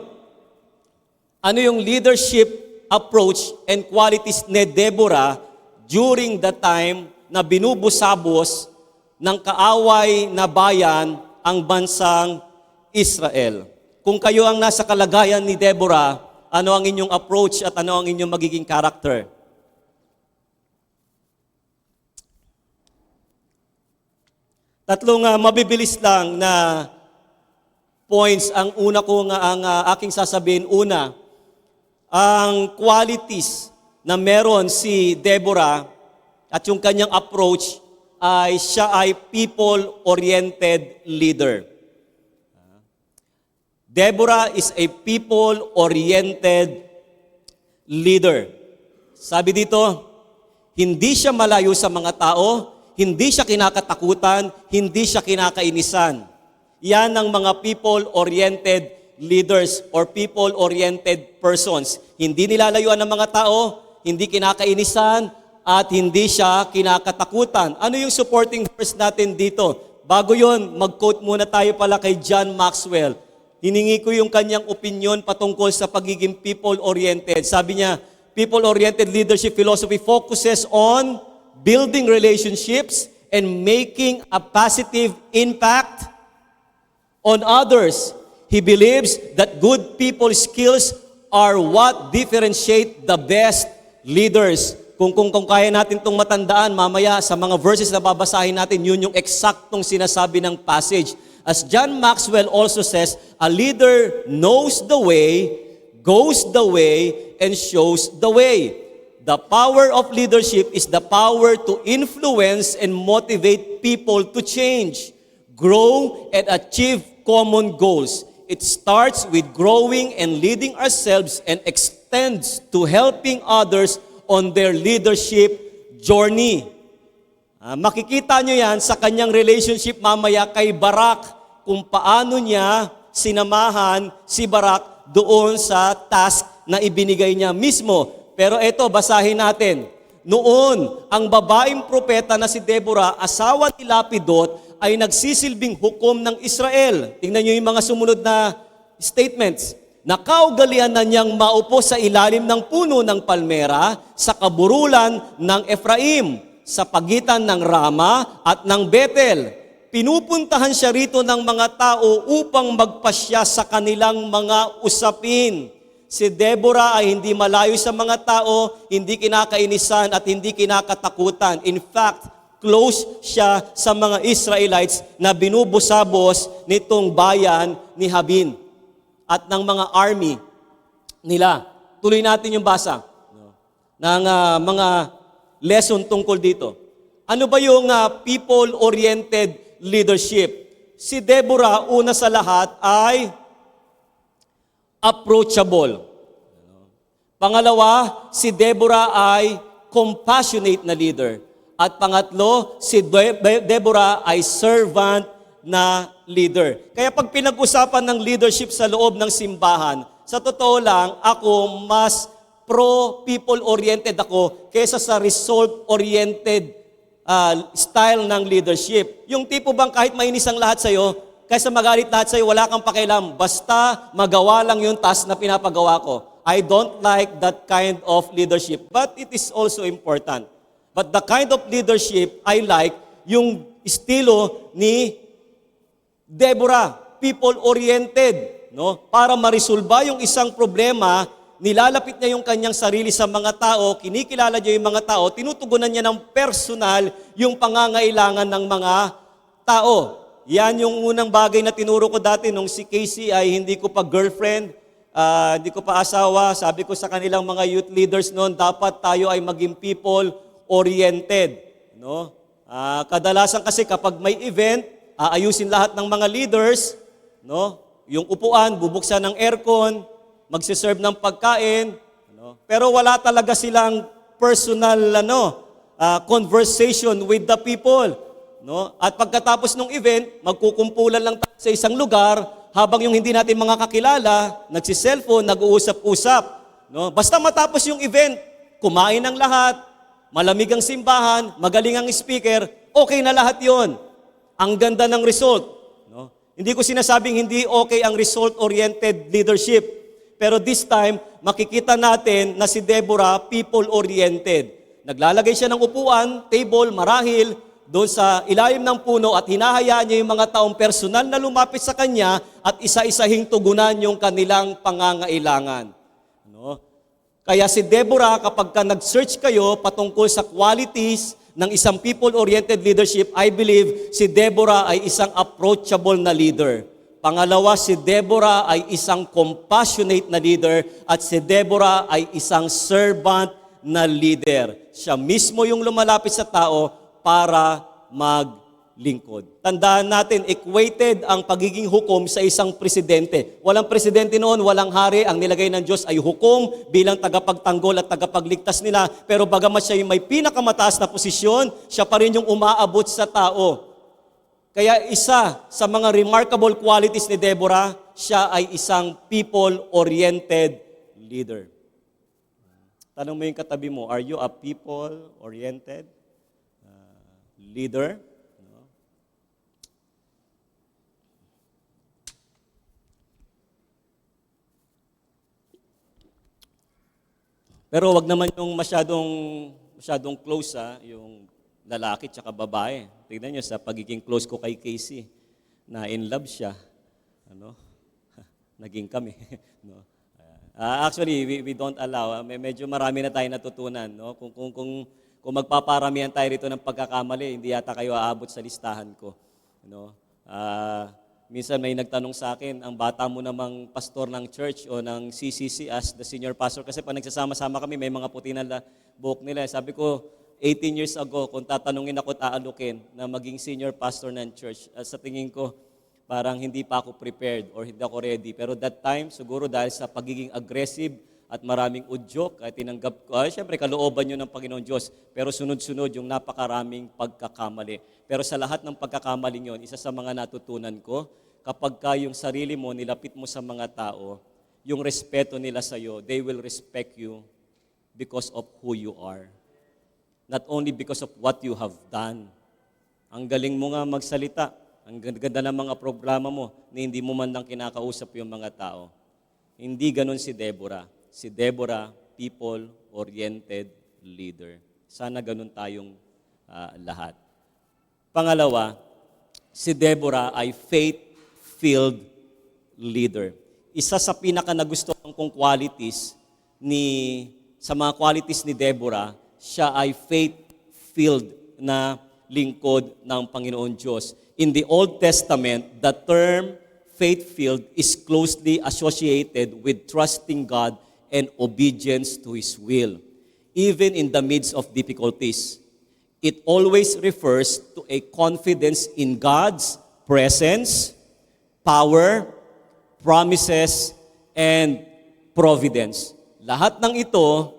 ano yung leadership approach and qualities ni Deborah during the time na binubusabos ng kaaway na bayan ang bansang Israel? Kung kayo ang nasa kalagayan ni Deborah, ano ang inyong approach at ano ang inyong magiging character? Tatlong mabibilis lang na points. Ang una ko ang aking sasabihin. Una, ang qualities na meron si Deborah at yung kanyang approach ay siya ay people-oriented leader. Deborah is a people-oriented leader. Sabi dito, hindi siya malayo sa mga tao, hindi siya kinakatakutan, hindi siya kinakainisan. Yan ang mga people-oriented leaders or people-oriented persons. Hindi nilalayuan ng mga tao, hindi kinakainisan, at hindi siya kinakatakutan. Ano yung supporting verse natin dito? Bago yon, mag-quote muna tayo pala kay John Maxwell. Hiningi ko yung kanyang opinion patungkol sa pagiging people-oriented. Sabi niya, people-oriented leadership philosophy focuses on building relationships and making a positive impact on others. He believes that good people skills are what differentiate the best leaders. Kung kaya natin itong matandaan, mamaya sa mga verses na babasahin natin, yun yung eksaktong sinasabi ng passage. As John Maxwell also says, a leader knows the way, goes the way, and shows the way. The power of leadership is the power to influence and motivate people to change, grow, and achieve common goals. It starts with growing and leading ourselves and extends to helping others on their leadership journey. Makikita nyo yan sa kanyang relationship mamaya kay Barak, kung paano niya sinamahan si Barak doon sa task na ibinigay niya mismo. Pero eto, basahin natin. Noon, ang babaeng propeta na si Deborah, asawa ni Lapidot, ay nagsisilbing hukom ng Israel. Tingnan niyo yung mga sumunod na statements. Nakaugalian na niyang maupo sa ilalim ng puno ng palmera sa kaburulan ng Ephraim, sa pagitan ng Rama at ng Bethel. Pinupuntahan siya rito ng mga tao upang magpasya sa kanilang mga usapin. Si Deborah ay hindi malayo sa mga tao, hindi kinakainisan at hindi kinakatakutan. In fact, close siya sa mga Israelites na binubusabos nitong bayan ni Jabin at ng mga army nila. Tuloy natin yung basa ng mga lesson tungkol dito. Ano ba yung people-oriented leadership? Si Deborah, una sa lahat, ay approachable. Pangalawa, si Deborah ay compassionate na leader. At pangatlo, si Deborah ay servant na leader. Kaya pag pinag-usapan ng leadership sa loob ng simbahan, sa totoo lang, ako mas pro-people-oriented ako kesa sa result-oriented style ng leadership. Yung tipo bang kahit mainis ang lahat sa'yo, kaysa magalit lahat sa'yo, wala kang pakialam. Basta magawa lang yung task na pinapagawa ko. I don't like that kind of leadership, but it is also important. But the kind of leadership I like, yung estilo ni Deborah, people-oriented, no? Para marisolba yung isang problema, nilalapit niya yung kanyang sarili sa mga tao, kinikilala niya yung mga tao, tinutugunan niya ng personal yung pangangailangan ng mga tao. Yan yung unang bagay na tinuro ko dati nung si Casey ay hindi ko pa girlfriend, hindi ko pa asawa. Sabi ko sa kanilang mga youth leaders noon, dapat tayo ay maging people-oriented. No? Kadalasan kasi kapag may event, aayusin lahat ng mga leaders, no? Yung upuan, bubuksan ng aircon, magsiserve ng pagkain, ano? Pero wala talaga silang personal conversation with the people, no? At pagkatapos ng event, magkukumpulan lang tayo sa isang lugar habang yung hindi natin mga kakilala, nagsi-cellphone, nag-uusap-usap, no? Basta matapos yung event, kumain ng lahat, malamig ang simbahan, magaling ang speaker, okay na lahat 'yon. Ang ganda ng result, no? Hindi ko sinasabing hindi okay ang result-oriented leadership. Pero this time, makikita natin na si Deborah, people-oriented. Naglalagay siya ng upuan, table, marahil, doon sa ilalim ng puno at hinahayaan niya yung mga taong personal na lumapit sa kanya at isa-isahing tugunan yung kanilang pangangailangan. No? Kaya si Deborah, kapag nag-search kayo patungkol sa qualities ng isang people-oriented leadership, I believe si Deborah ay isang approachable na leader. Pangalawa, si Deborah ay isang compassionate na leader at si Deborah ay isang servant na leader. Siya mismo yung lumalapit sa tao para maglingkod. Tandaan natin, equated ang pagiging hukom sa isang presidente. Walang presidente noon, walang hari. Ang nilagay ng Diyos ay hukom bilang tagapagtanggol at tagapagligtas nila. Pero bagamat siya yung may pinakamataas na posisyon, siya pa rin yung umaabot sa tao. Kaya isa sa mga remarkable qualities ni Deborah, siya ay isang people-oriented leader. Tanong mo yung katabi mo, are you a people-oriented leader? No? Pero wag naman yung masyadong close yung lalaki tsaka babae. Tignan nyo sa pagiging close ko kay Casey, na in love siya. Ano? Naging kami. No? Actually, we don't allow. Medyo marami na tayo natutunan. No? Kung magpaparamihan tayo rito ng pagkakamali, hindi yata kayo aabot sa listahan ko. No? Minsan may nagtanong sa akin, ang bata mo namang pastor ng church o ng CCC as the senior pastor. Kasi pag nagsasama-sama kami, may mga puti na buhok nila. Sabi ko, 18 years ago, kung tatanungin ako at aalukin na maging senior pastor ng church, sa tingin ko, parang hindi pa ako prepared or hindi ako ready. Pero that time, siguro dahil sa pagiging aggressive at maraming udyok, ay tinanggap ko, siyempre kalooban yun ng Panginoon Diyos. Pero sunod-sunod yung napakaraming pagkakamali. Pero sa lahat ng pagkakamaling yun, isa sa mga natutunan ko, kapag ka yung sarili mo, nilapit mo sa mga tao, yung respeto nila sa'yo, they will respect you because of who you are. Not only because of what you have done. Ang galing mo nga magsalita. Ang ganda ng mga programa mo na hindi mo man lang kinakausap yung mga tao. Hindi ganun si Deborah. Si Deborah, people-oriented leader. Sana ganun tayong lahat. Pangalawa, si Deborah ay faith-filled leader. Isa sa pinaka-nagustuhan kong qualities sa mga qualities ni Deborah, siya ay faith-filled na lingkod ng Panginoon Diyos. In the Old Testament, the term faith-filled is closely associated with trusting God and obedience to His will, even in the midst of difficulties. It always refers to a confidence in God's presence, power, promises, and providence. Lahat ng ito,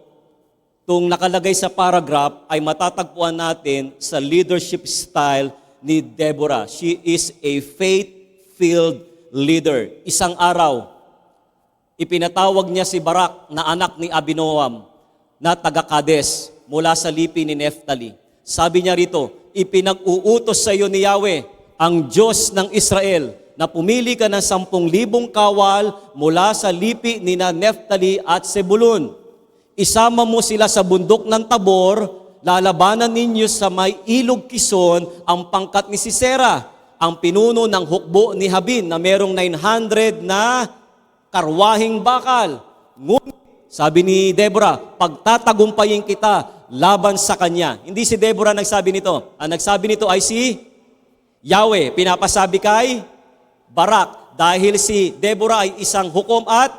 itong nakalagay sa paragraph ay matatagpuan natin sa leadership style ni Deborah. She is a faith-filled leader. Isang araw, ipinatawag niya si Barak na anak ni Abinoam na taga-Kades mula sa lipi ni Neftali. Sabi niya rito, ipinag-uutos sa iyo ni Yahweh, ang Diyos ng Israel, na pumili ka ng 10,000 kawal mula sa lipi ni Neftali at Zebulun. Isama mo sila sa bundok ng Tabor, lalabanan ninyo sa may ilog Kison ang pangkat ni Sisera, ang pinuno ng hukbo ni Habin na merong 900 na karwahing bakal. Ngunit, sabi ni Deborah, pagtatagumpayin kita laban sa kanya. Hindi si Deborah nagsabi nito. Ang nagsabi nito ay si Yahweh. Pinapasabi kay Barak. Dahil si Deborah ay isang hukom at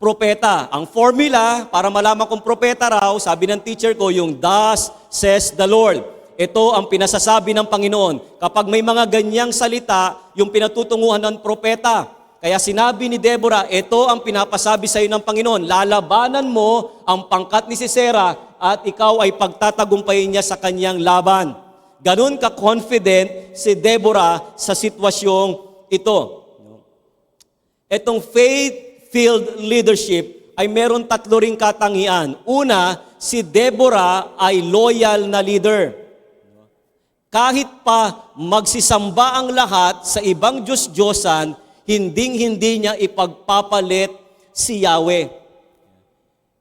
propeta. Ang formula para malaman kung propeta raw, sabi ng teacher ko, yung thus says the Lord. Ito ang pinasasabi ng Panginoon. Kapag may mga ganyang salita, yung pinatutunguhan ng propeta. Kaya sinabi ni Deborah, ito ang pinapasabi sa iyo ng Panginoon. Lalabanan mo ang pangkat ni Sisera at ikaw ay pagtatagumpayin niya sa kanyang laban. Ganun ka-confident si Deborah sa sitwasyong ito. Itong faith-filled leadership ay meron 3 ring katangian. Una, si Deborah ay loyal na leader. Kahit pa magsisamba ang lahat sa ibang Diyos-Diyosan, hinding-hindi niya ipagpapalit si Yahweh.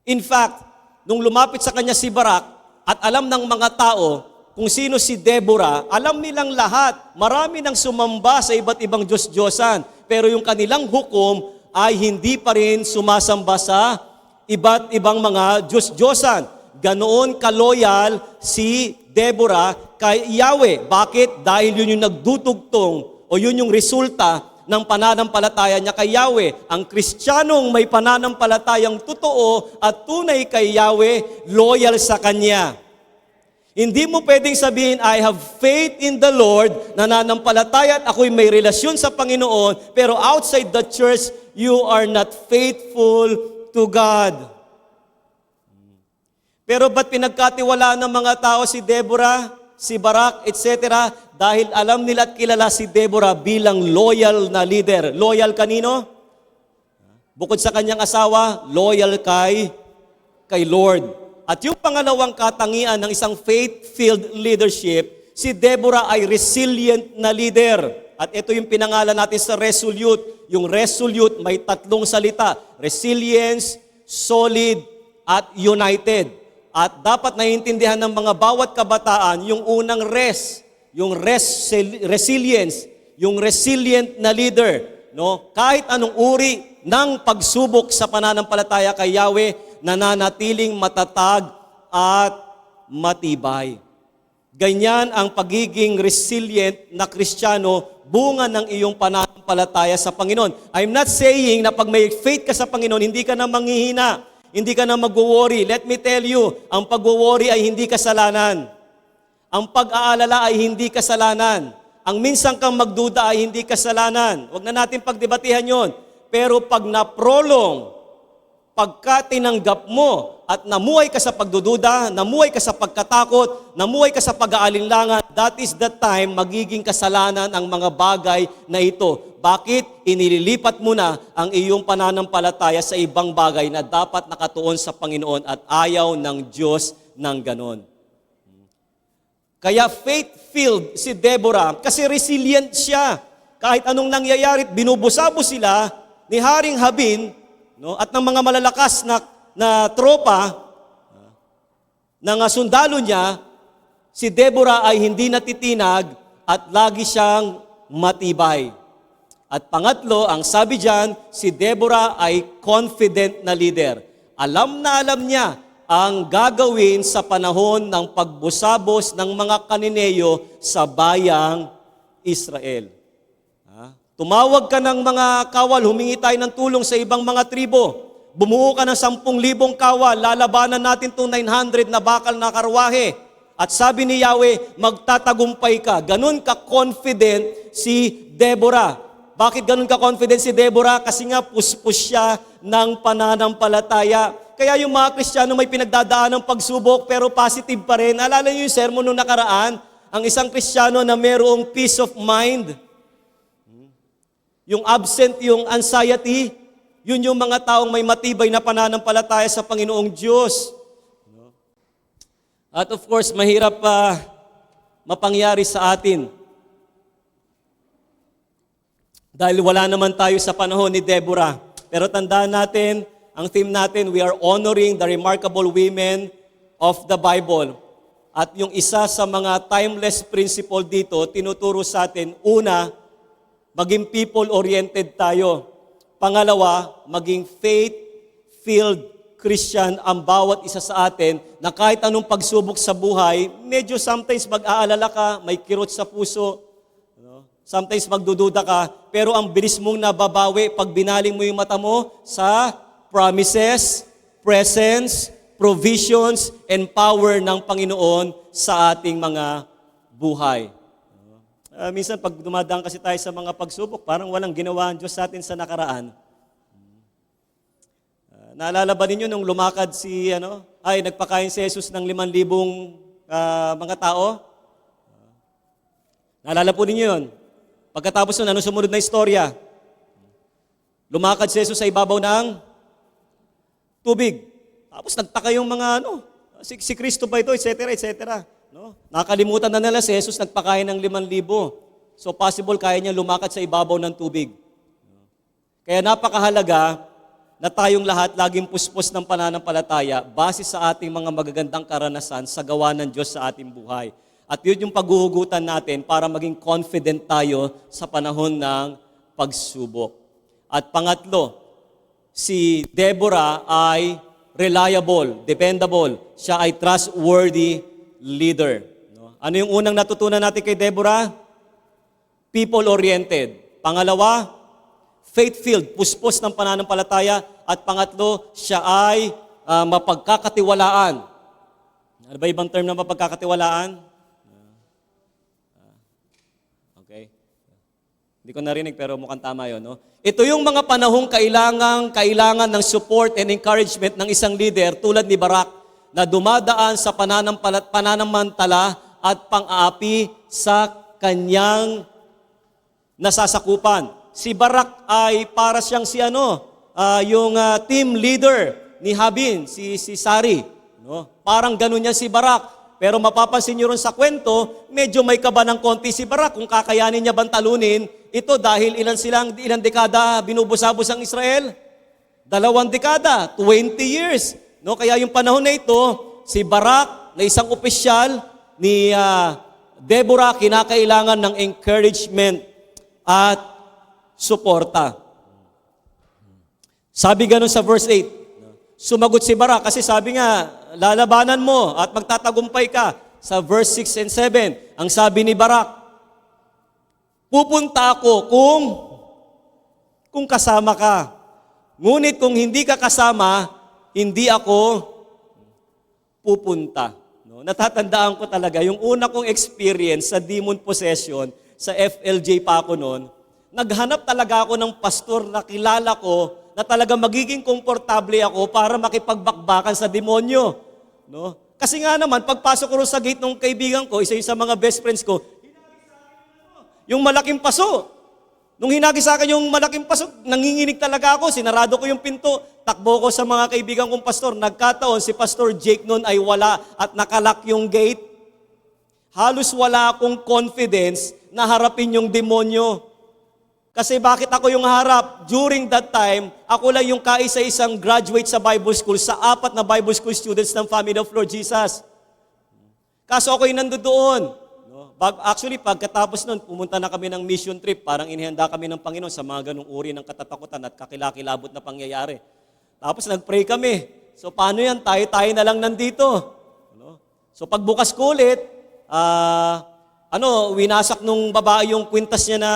In fact, nung lumapit sa kanya si Barak at alam ng mga tao kung sino si Deborah, alam nilang lahat. Marami nang sumamba sa iba't ibang Diyos-Diyosan. Pero yung kanilang hukom ay hindi pa rin sumasamba sa iba't ibang mga Diyos-Diyosan. Ganoon kaloyal si Deborah kay Yahweh. Bakit? Dahil yun yung nagdudugtong o yun yung resulta ng pananampalataya niya kay Yahweh. Ang Kristiyanong may pananampalatayang totoo at tunay kay Yahweh, loyal sa Kanya. Hindi mo pwedeng sabihin, I have faith in the Lord, nananampalataya at ako'y may relasyon sa Panginoon, pero outside the church, you are not faithful to God. Pero ba't pinagkatiwalaan ng mga tao si Deborah, si Barak, etc. Dahil alam nila at kilala si Deborah bilang loyal na leader. Loyal kanino? Bukod sa kanyang asawa, loyal kay Lord. At yung pangalawang katangian ng isang faith-filled leadership, si Deborah ay resilient na leader. At ito yung pinangalan natin sa resolute. Yung resolute may 3 salita. Resilience, solid, at united. At dapat naiintindihan ng mga bawat kabataan yung unang resilience, yung resilient na leader. No? Kahit anong uri ng pagsubok sa pananampalataya kay Yahweh, nananatiling matatag at matibay. Ganyan ang pagiging resilient na Kristiyano, bunga ng iyong pananampalataya sa Panginoon. I'm not saying na pag may faith ka sa Panginoon, hindi ka na manghihina. Hindi ka na mag-worry. Let me tell you, ang pag-worry ay hindi kasalanan. Ang pag-aalala ay hindi kasalanan. Ang minsan kang magduda ay hindi kasalanan. Huwag na natin pagdebatihan yon. Pero pag na-prolong, pagka tinanggap mo at namuhay ka sa pagdududa, namuhay ka sa pagkatakot, namuhay ka sa pag-aalinlangan, that is the time magiging kasalanan ang mga bagay na ito. Bakit? Inililipat mo na ang iyong pananampalataya sa ibang bagay na dapat nakatuon sa Panginoon at ayaw ng Diyos ng ganon. Kaya faith-filled si Deborah kasi resilient siya. Kahit anong nangyayari, binubusabo sila ni Haring Habin, no, at ng mga malalakas na tropa ng sundalo niya, si Deborah ay hindi natitinag at lagi siyang matibay. At pangatlo, ang sabi diyan, si Deborah ay confident na leader. Alam na alam niya ang gagawin sa panahon ng pagbusabos ng mga Kananeyo sa bayang Israel. Tumawag ka ng mga kawal, humingi tayo ng tulong sa ibang mga tribo. Bumuo ka ng 10,000 kawal, lalabanan natin itong 900 na bakal na karwahe. At sabi ni Yahweh, magtatagumpay ka. Ganun ka-confident si Deborah. Bakit ganun ka-confident si Deborah? Kasi nga puspos siya ng pananampalataya. Kaya yung mga Kristiyano may pinagdadaan ng pagsubok pero positive pa rin. Alala niyo yung sermon nung nakaraan? Ang isang Kristiyano na mayroong peace of mind. yung absent yung anxiety, yun yung mga taong may matibay na pananampalataya sa Panginoong Diyos. At of course, mahirap pa mapangyari sa atin. Dahil wala naman tayo sa panahon ni Deborah. Pero tandaan natin, ang theme natin, we are honoring the remarkable women of the Bible. At yung isa sa mga timeless principle dito, tinuturo sa atin, una, maging people-oriented tayo. Pangalawa, maging faith-filled Christian ang bawat isa sa atin na kahit anong pagsubok sa buhay, medyo sometimes mag-aalala ka, may kirot sa puso, sometimes magdududa ka, pero ang bilis mong nababawi pag binaling mo yung mata mo sa promises, presence, provisions, and power ng Panginoon sa ating mga buhay. Minsan pag dumadaan kasi tayo sa mga pagsubok, parang walang ginawa ang Diyos sa atin sa nakaraan. Naalala ba ninyo nung lumakad nagpakain si Jesus ng 5,000 mga tao? Naalala po ninyo yun? Pagkatapos nun, ano sumunod na istorya? Lumakad si Jesus sa ibabaw ng tubig. Tapos nagtaka yung mga si Kristo ba ito, etc., etc. No? Nakalimutan na nila si Jesus nagpakain ng 5,000. So possible kaya niya lumakad sa ibabaw ng tubig. Kaya napakahalaga na tayong lahat laging puspos ng pananampalataya base sa ating mga magagandang karanasan sa gawa ng Diyos sa ating buhay. At yun yung paghuhugutan natin para maging confident tayo sa panahon ng pagsubok. At pangatlo, si Deborah ay reliable, dependable. Siya ay trustworthy leader. Ano yung unang natutunan natin kay Deborah? People-oriented. Pangalawa, faith-filled, puspos ng pananampalataya. At pangatlo, siya ay mapagkakatiwalaan. Ano ba ibang term ng mapagkakatiwalaan? Okay. Hindi ko narinig pero mukhang tama yun. No? Ito yung mga panahong kailangan ng support and encouragement ng isang leader tulad ni Barak na dumadaan sa pananamantala at pang-aapi sa kanyang nasasakupan. Si Barak ay para siyang yung team leader ni Habin, si Sari. No? Parang ganun yan si Barak. Pero mapapansin niyo ron sa kwento, medyo may kaba ng konti si Barak kung kakayanin niya bang talunin. Ito dahil ilang dekada binubusabos ang Israel? 2 dekada, 20 years. No? Kaya yung panahon na ito, si Barak na isang opisyal ni Deborah kinakailangan ng encouragement at suporta. Sabi ganun sa verse 8, sumagot si Barak kasi sabi nga, lalabanan mo at magtatagumpay ka. Sa verse 6 and 7, ang sabi ni Barak, pupunta ako kung kasama ka. Ngunit kung hindi ka kasama, hindi ako pupunta. No? Natatandaan ko talaga, yung una kong experience sa demon possession, sa FLJ pa ako noon, naghanap talaga ako ng pastor na kilala ko na talaga magiging komportable ako para makipagbakbakan sa demonyo. No? Kasi nga naman, pagpasok ko sa gate ng kaibigan ko, isa sa mga best friends ko, yung malaking paso. Nung hinagi sa akin yung malaking paso, nanginginig talaga ako, sinarado ko yung pinto, takbo ko sa mga kaibigan kong pastor. Nagkataon, si Pastor Jake noon ay wala at nakalak yung gate. Halos wala akong confidence na harapin yung demonyo. Kasi bakit ako yung harap? During that time, ako lang yung kaisa-isang graduate sa Bible School sa 4 na Bible School students ng Family of Lord Jesus. Kaso ako yung nandoon. No? Actually, pagkatapos nun, pumunta na kami ng mission trip. Parang inihanda kami ng Panginoon sa mga ganung uri ng katatakutan at kakilakilabot na pangyayari. Tapos nag-pray kami. So paano yan? Tayo na lang nandito. No? So pagbukas ko ulit, winasak nung babae yung kwintas niya na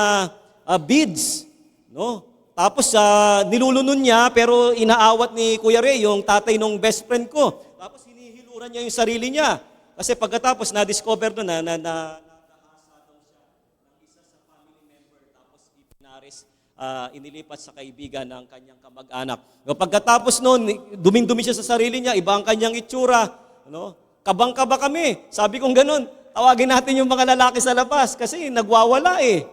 beads, no? Tapos nilulunon niya pero inaawat ni Kuya Ray, yung tatay nung best friend ko. Tapos hinihiluran niya yung sarili niya. Kasi pagkatapos na-discover doon na nahasa daw siya ng isa sa family member tapos inilipat sa kaibigan ng kanyang kamag-anak. No, pagkatapos noon, duming-dumi siya sa sarili niya, iba ang kanyang itsura, no? Kabang-kaba kami. Sabi kong ganun, tawagin natin yung mga lalaki sa labas kasi nagwawala eh.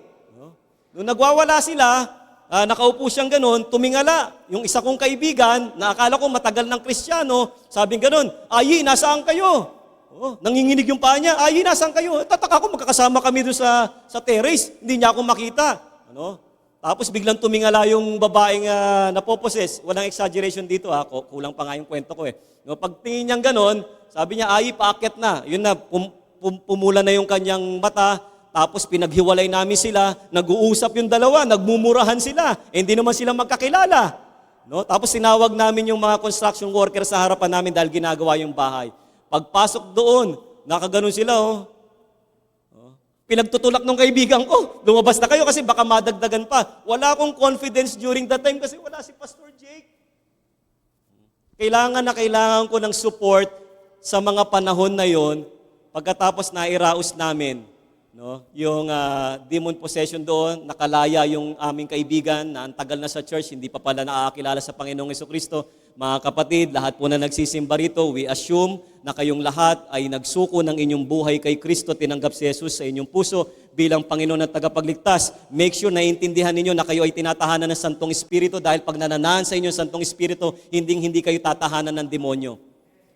Nung nagwawala sila, nakaupo siyang ganon, tumingala. Yung isa kong kaibigan, na akala ko matagal ng Kristiyano, sabing ganon, Ayi, nasaan kayo? Oh, nanginginig yung paa niya, Ayi, nasaan kayo? Tataka ko, magkakasama kami doon sa terrace, hindi niya ako makita. Ano? Tapos biglang tumingala yung babaeng napoposes. Walang exaggeration dito, kulang pa nga yung kwento ko eh. No, pagtingin niyang ganon, sabi niya, Ayi, paakyat na. Yun na, pumula na yung kanyang mata. Tapos pinaghiwalay namin sila, nag-uusap yung dalawa, nagmumurahan sila. Hindi naman sila magkakilala. No? Tapos sinawag namin yung mga construction workers sa harapan namin dahil ginagawa yung bahay. Pagpasok doon, nakaganon sila. Pinagtutulak ng kaibigan ko, lumabas na kayo kasi baka madagdagan pa. Wala akong confidence during that time kasi wala si Pastor Jake. Kailangan ko ng support sa mga panahon na yon pagkatapos na iraos namin. No? Yung demon possession doon, nakalaya yung aming kaibigan na ang tagal na sa church, hindi pa pala nakakilala sa Panginoong Jesucristo. Mga kapatid, lahat po na nagsisimba rito, we assume na kayong lahat ay nagsuko ng inyong buhay kay Kristo, tinanggap si Jesus sa inyong puso bilang Panginoon at tagapagligtas. Make sure na intindihan ninyo na kayo ay tinatahanan ng Santong Espiritu dahil pag nananahan sa inyong Santong Espiritu, hindi kayo tatahanan ng demonyo.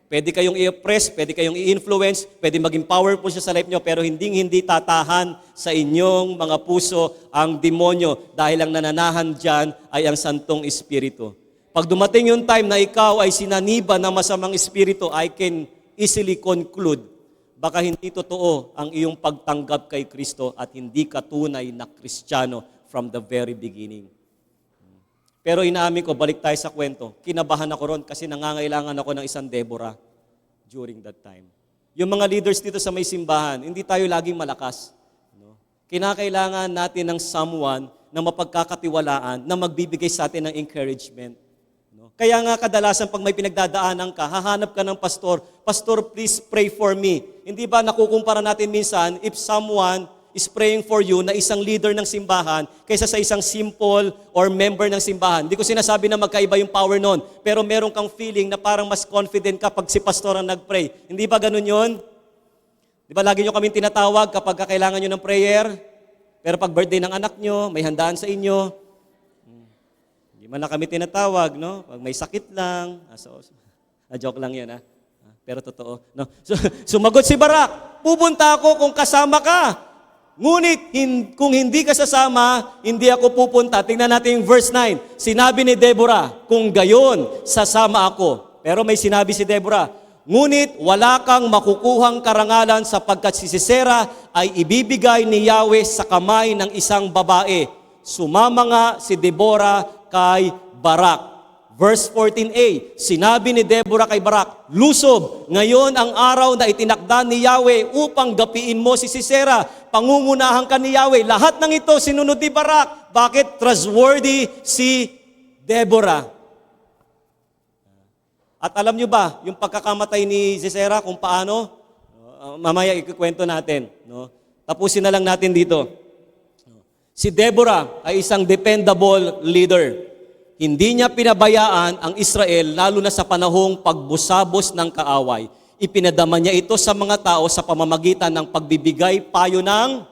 Pwede kayong i-oppress, pwede kayong i-influence, pwede maging powerful siya sa life nyo, pero hindi tatahan sa inyong mga puso ang demonyo dahil ang nananahan dyan ay ang Santong Espiritu. Pag dumating yung time na ikaw ay sinaniba ng masamang espiritu, I can easily conclude, baka hindi totoo ang iyong pagtanggap kay Kristo at hindi ka tunay na Kristiyano from the very beginning. Pero inaamin ko, balik tayo sa kwento, kinabahan ako ron kasi nangangailangan ako ng isang Deborah during that time. Yung mga leaders dito sa may simbahan, hindi tayo laging malakas. No? Kinakailangan natin ng someone na mapagkakatiwalaan, na magbibigay sa atin ng encouragement. No? Kaya nga kadalasan pag may pinagdadaanan ka, hahanap ka ng pastor, Pastor, please pray for me. Hindi ba nakukumpara natin minsan, if someone is praying for you na isang leader ng simbahan kaysa sa isang simple or member ng simbahan. Hindi ko sinasabi na magkaiba yung power nun, pero meron kang feeling na parang mas confident ka pag si pastor ang nag-pray. Hindi ba ganun yun? Di ba lagi nyo kaming tinatawag kapag kailangan nyo ng prayer? Pero pag birthday ng anak nyo, may handaan sa inyo. Hindi man na kami tinatawag, no? Pag may sakit lang. Joke lang yun, ha? Pero totoo. No? So, sumagot si Barak, pupunta ako kung kasama ka. Ngunit kung hindi ka sasama, hindi ako pupunta. Tingnan natin yung verse 9. Sinabi ni Deborah, kung gayon, sasama ako. Pero may sinabi si Deborah, ngunit wala kang makukuhang karangalan sapagkat si Sisera ay ibibigay ni Yahweh sa kamay ng isang babae. Sumama nga si Deborah kay Barak. Verse 14a, sinabi ni Deborah kay Barak, lusob, ngayon ang araw na itinakda ni Yahweh upang gapiin mo si Sisera. Pangungunahan ka ni Yahweh. Lahat ng ito sinunod ni Barak. Bakit? Trustworthy si Deborah. At alam nyo ba, yung pagkakamatay ni Sisera kung paano? Mamaya ikukwento natin. No? Tapusin na lang natin dito. Si Deborah ay isang dependable leader. Hindi niya pinabayaan ang Israel lalo na sa panahong pagbusabos ng kaaway. Ipinadama niya ito sa mga tao sa pamamagitan ng pagbibigay payo ng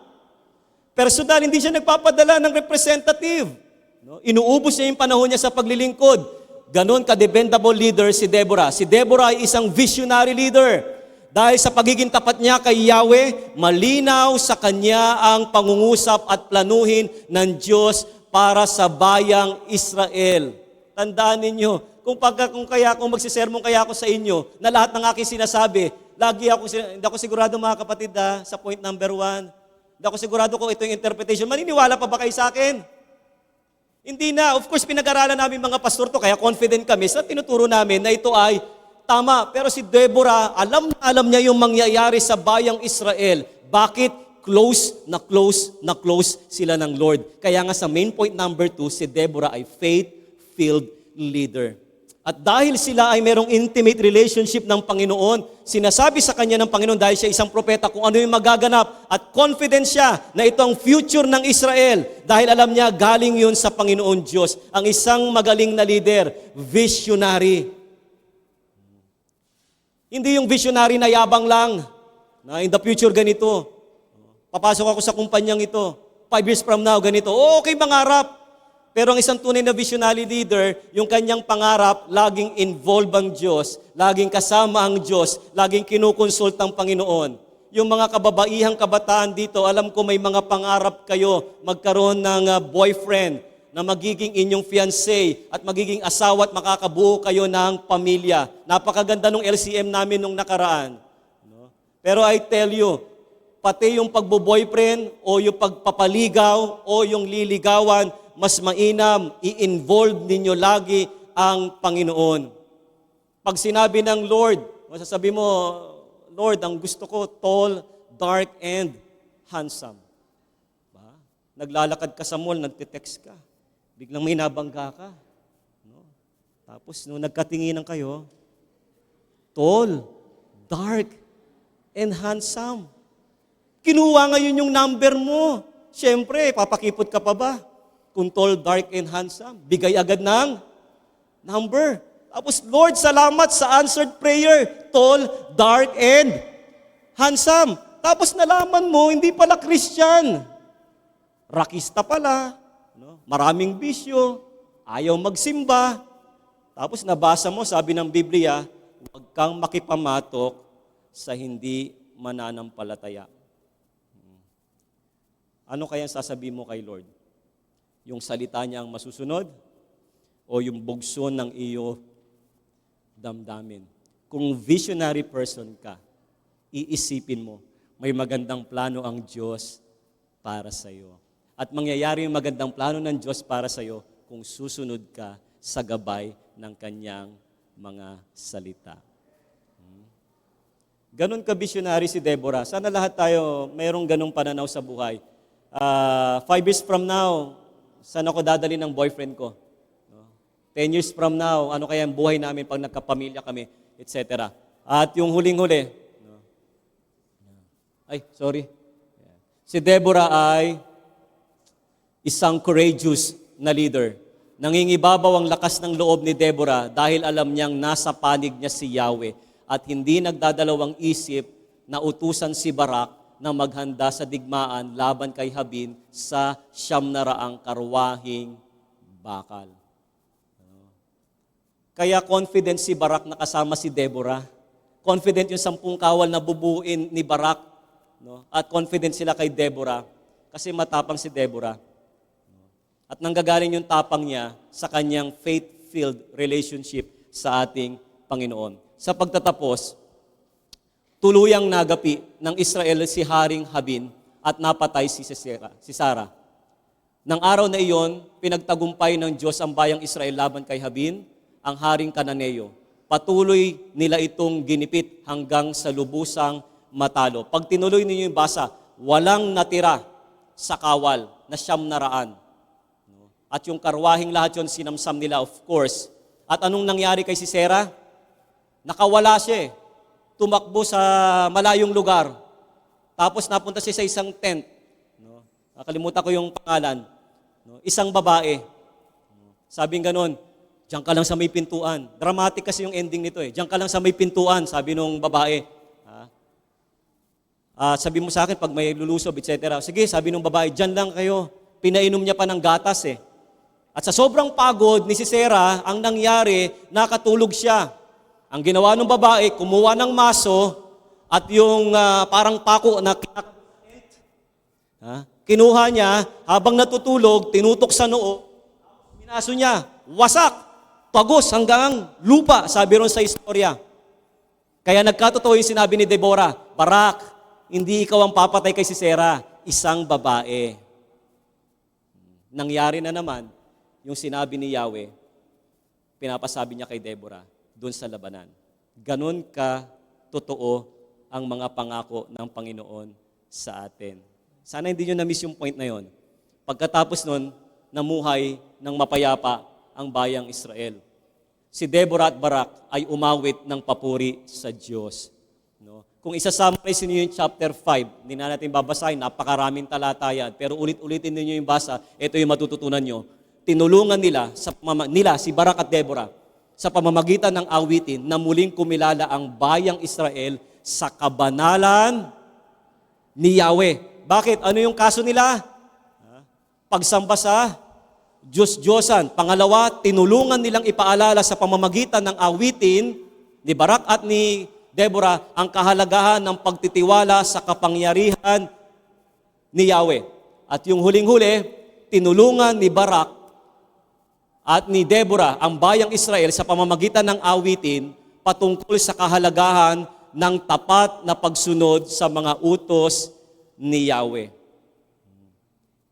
personal. Hindi siya nagpapadala ng representative. No? Inuubos niya yung panahon niya sa paglilingkod. Ganon ka-dependable leader si Deborah. Si Deborah ay isang visionary leader. Dahil sa pagiging tapat niya kay Yahweh, malinaw sa kanya ang pangungusap at planuhin ng Diyos para sa bayang Israel. Tandaan ninyo, kung magsisermon kaya ako sa inyo, na lahat ng aking sinasabi, hindi ako sigurado mga kapatid sa point number 1. Hindi ako sigurado kung ito yung interpretation. Maniniwala pa ba kayo sa akin? Hindi na. Of course, pinag-aralan namin mga pastor to, kaya confident kami sa tinuturo namin na ito ay tama. Pero si Deborah, alam niya yung mangyayari sa bayang Israel. Bakit? Close sila ng Lord. Kaya nga sa main point number 2, si Deborah ay faith-filled leader. At dahil sila ay merong intimate relationship ng Panginoon, sinasabi sa kanya ng Panginoon dahil siya isang propeta kung ano yung magaganap at confident siya na ito ang future ng Israel dahil alam niya galing yun sa Panginoon Diyos. Ang isang magaling na leader, visionary. Hindi yung visionary na yabang lang, na in the future ganito. Papasok ako sa kumpanyang ito. 5 years from now, ganito. Okay, mangarap. Pero ang isang tunay na visionary leader, yung kanyang pangarap, laging involved ang Diyos, laging kasama ang Diyos, laging kinukonsult ang Panginoon. Yung mga kababaihang kabataan dito, alam ko may mga pangarap kayo magkaroon ng boyfriend na magiging inyong fiancé at magiging asawa at makakabuo kayo ng pamilya. Napakaganda ng LCM namin nung nakaraan. No? Pero I tell you, pati yung pagbo-boyfriend o yung pagpapaligaw o yung liligawan, mas mainam, i-involve ninyo lagi ang Panginoon. Pag sinabi ng Lord, masasabi mo, Lord, ang gusto ko, tall, dark, and handsome. Ba? Naglalakad ka sa mall, nagte-text ka. Biglang may nabangga ka. No? Tapos, nung nagkatinginan kayo, tall, dark, and handsome. Kinuha ngayon yung number mo. Siyempre, papakipot ka pa ba? Kung tall, dark, and handsome, bigay agad ng number. Tapos, Lord, salamat sa answered prayer. Tall, dark, and handsome. Tapos nalaman mo, hindi pala Christian. Rakista pala. No? Maraming bisyo. Ayaw magsimba. Tapos nabasa mo, sabi ng Biblia, huwag kang makipamatok sa hindi mananampalataya. Ano kaya sasabihin mo kay Lord? Yung salita niya ang masusunod o yung bugso ng iyo damdamin? Kung visionary person ka, iisipin mo, may magandang plano ang Diyos para sa iyo. At mangyayari yung magandang plano ng Diyos para sa iyo kung susunod ka sa gabay ng kanyang mga salita. Ganon ka visionary si Deborah. Sana lahat tayo mayroong ganong pananaw sa buhay. 5 years from now, saan ako dadali ng boyfriend ko? 10 years from now, ano kaya ang buhay namin pag nagkapamilya kami, etc. At yung huling-huli, si Deborah ay isang courageous na leader. Nangingibabaw ang lakas ng loob ni Deborah dahil alam niyang nasa panig niya si Yahweh at hindi nagdadalawang isip na utusan si Barak na maghanda sa digmaan laban kay Habin sa 900 karwahing bakal. Kaya confident si Barak na kasama si Deborah. Confident yung 10 kawal na bubuin ni Barak. No? At confident sila kay Deborah kasi matapang si Deborah. At nanggagaling yung tapang niya sa kanyang faith-filled relationship sa ating Panginoon. Sa pagtatapos, tuluyang nagapi ng Israel si Haring Habin at napatay si Sarah. Nang araw na iyon, pinagtagumpay ng Diyos ang bayang Israel laban kay Habin, ang Haring Kananeo. Patuloy nila itong ginipit hanggang sa lubusang matalo. Pag tinuloy ninyo yung basa, walang natira sa kawal na 900. At yung karwahing lahat yun, sinamsam nila, of course. At anong nangyari kay Sisera? Nakawala siya eh. Tumakbo sa malayong lugar. Tapos napunta siya sa isang tent. No? Nakalimutan ko yung pangalan. No? Isang babae. Sabing ganon, diyan ka lang sa may pintuan. Dramatic kasi yung ending nito eh. Diyan ka lang sa may pintuan, sabi nung babae. Sabi mo sa akin pag may lulusob, etc. Sige, sabi nung babae, diyan lang kayo. Pinainom niya pa ng gatas eh. At sa sobrang pagod ni Sisera, ang nangyari, nakatulog siya. Ang ginawa ng babae, kumuha ng maso at yung parang pako na kinuha niya, habang natutulog, tinutok sa noo, minaso niya, wasak, pagos hanggang lupa, sabi ron sa istorya. Kaya nagkatotoo yung sinabi ni Deborah, Barak, hindi ikaw ang papatay kay Sisera, isang babae. Nangyari na naman yung sinabi ni Yahweh, pinapasabi niya kay Deborah, doon sa labanan. Ganon ka totoo ang mga pangako ng Panginoon sa atin. Sana hindi nyo na-miss yung point na yon. Pagkatapos nun, namuhay ng mapayapa ang bayang Israel. Si Deborah at Barak ay umawit ng papuri sa Diyos. No? Kung isa-summarize niyo yung chapter 5, hindi na natin babasahin, napakaraming talata yan, pero ulit-ulitin niyo yung basa, ito yung matututunan nyo. Tinulungan nila, si Barak at Deborah, sa pamamagitan ng awitin na muling kumilala ang bayang Israel sa kabanalan ni Yahweh. Bakit? Ano yung kaso nila? Pagsamba sa Diyos-Diyosan. Pangalawa, tinulungan nilang ipaalala sa pamamagitan ng awitin ni Barak at ni Deborah ang kahalagahan ng pagtitiwala sa kapangyarihan ni Yahweh. At yung huling-huli, tinulungan ni Barak at ni Deborah ang bayang Israel sa pamamagitan ng awitin patungkol sa kahalagahan ng tapat na pagsunod sa mga utos ni Yahweh.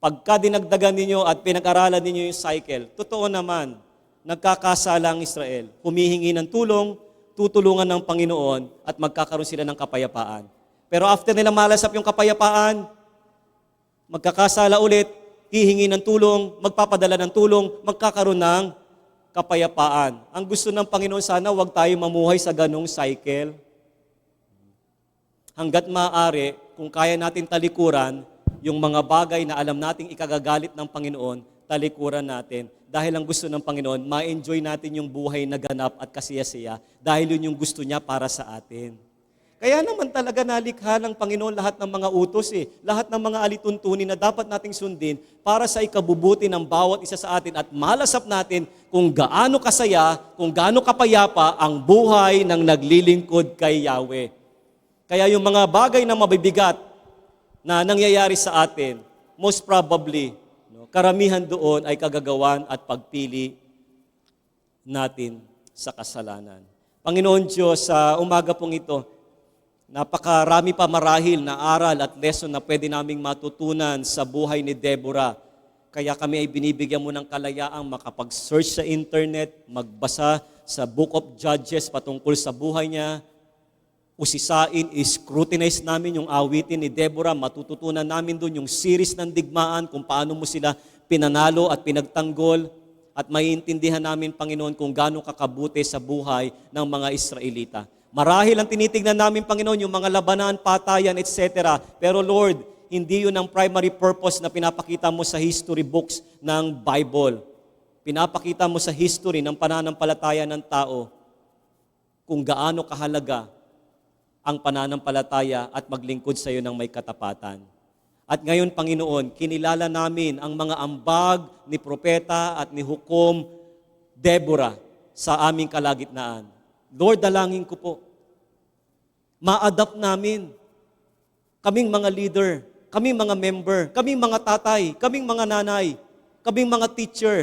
Pagka dinagdagan ninyo at pinag-aralan ninyo yung cycle, totoo naman, nagkakasala ang Israel, humihingi ng tulong, tutulungan ng Panginoon at magkakaroon sila ng kapayapaan. Pero after nila malasap yung kapayapaan, magkakasala ulit, hihingi ng tulong, magpapadala ng tulong, magkakaroon ng kapayapaan. Ang gusto ng Panginoon sana, huwag tayo mamuhay sa ganong cycle. Hanggat maaari, kung kaya natin talikuran, yung mga bagay na alam nating ikagagalit ng Panginoon, talikuran natin. Dahil ang gusto ng Panginoon, ma-enjoy natin yung buhay na ganap at kasiyasiya dahil yun yung gusto niya para sa atin. Kaya naman talaga nalikha ng Panginoon lahat ng mga utos lahat ng mga alituntunin na dapat nating sundin para sa ikabubuti ng bawat isa sa atin at malasap natin kung gaano kasaya, kung gaano kapayapa ang buhay ng naglilingkod kay Yahweh. Kaya yung mga bagay na mabibigat na nangyayari sa atin, most probably, karamihan doon ay kagagawan at pagpili natin sa kasalanan. Panginoon Diyos, sa umaga pong ito, napakarami pa marahil na aral at lesson na pwede naming matutunan sa buhay ni Deborah. Kaya kami ay binibigyan mo ng kalayaang makapag-search sa internet, magbasa sa Book of Judges patungkol sa buhay niya, usisain, scrutinize namin yung awitin ni Deborah, matututunan namin doon yung series ng digmaan, kung paano mo sila pinanalo at pinagtanggol, at maiintindihan namin, Panginoon, kung gaano kakabuti sa buhay ng mga Israelita. Marahil ang tinitignan namin, Panginoon, yung mga labanan, patayan, etc. Pero Lord, hindi yun ang primary purpose na pinapakita mo sa history books ng Bible. Pinapakita mo sa history ng pananampalataya ng tao kung gaano kahalaga ang pananampalataya at maglingkod sa iyo ng may katapatan. At ngayon, Panginoon, kinilala namin ang mga ambag ni propeta at ni hukom Deborah sa aming kalagitnaan. Lord, dalangin ko po, ma-adapt namin, kaming mga leader, kaming mga member, kaming mga tatay, kaming mga nanay, kaming mga teacher,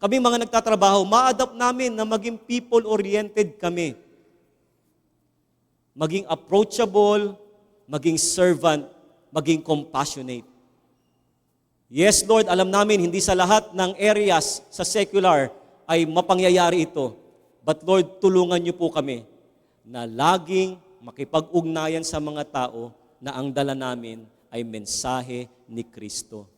kaming mga nagtatrabaho, ma-adapt namin na maging people-oriented kami. Maging approachable, maging servant, maging compassionate. Yes, Lord, alam namin, hindi sa lahat ng areas sa secular ay mapangyayari ito. But Lord, tulungan niyo po kami na laging makipag-ugnayan sa mga tao na ang dala namin ay mensahe ni Kristo.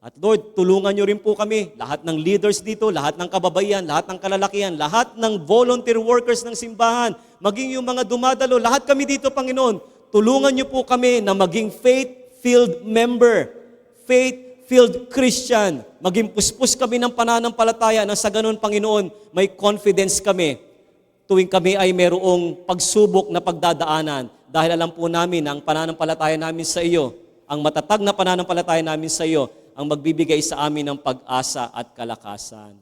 At Lord, tulungan niyo rin po kami, lahat ng leaders dito, lahat ng kababaihan, lahat ng kalalakihan, lahat ng volunteer workers ng simbahan, maging yung mga dumadalo, lahat kami dito, Panginoon, tulungan niyo po kami na maging faith-filled member, faith-filled Christian, maging puspos kami ng pananampalataya na sa ganun, Panginoon, may confidence kami tuwing kami ay merong pagsubok na pagdadaanan dahil alam po namin na ang pananampalataya namin sa iyo, ang matatag na pananampalataya namin sa iyo, ang magbibigay sa amin ng pag-asa at kalakasan.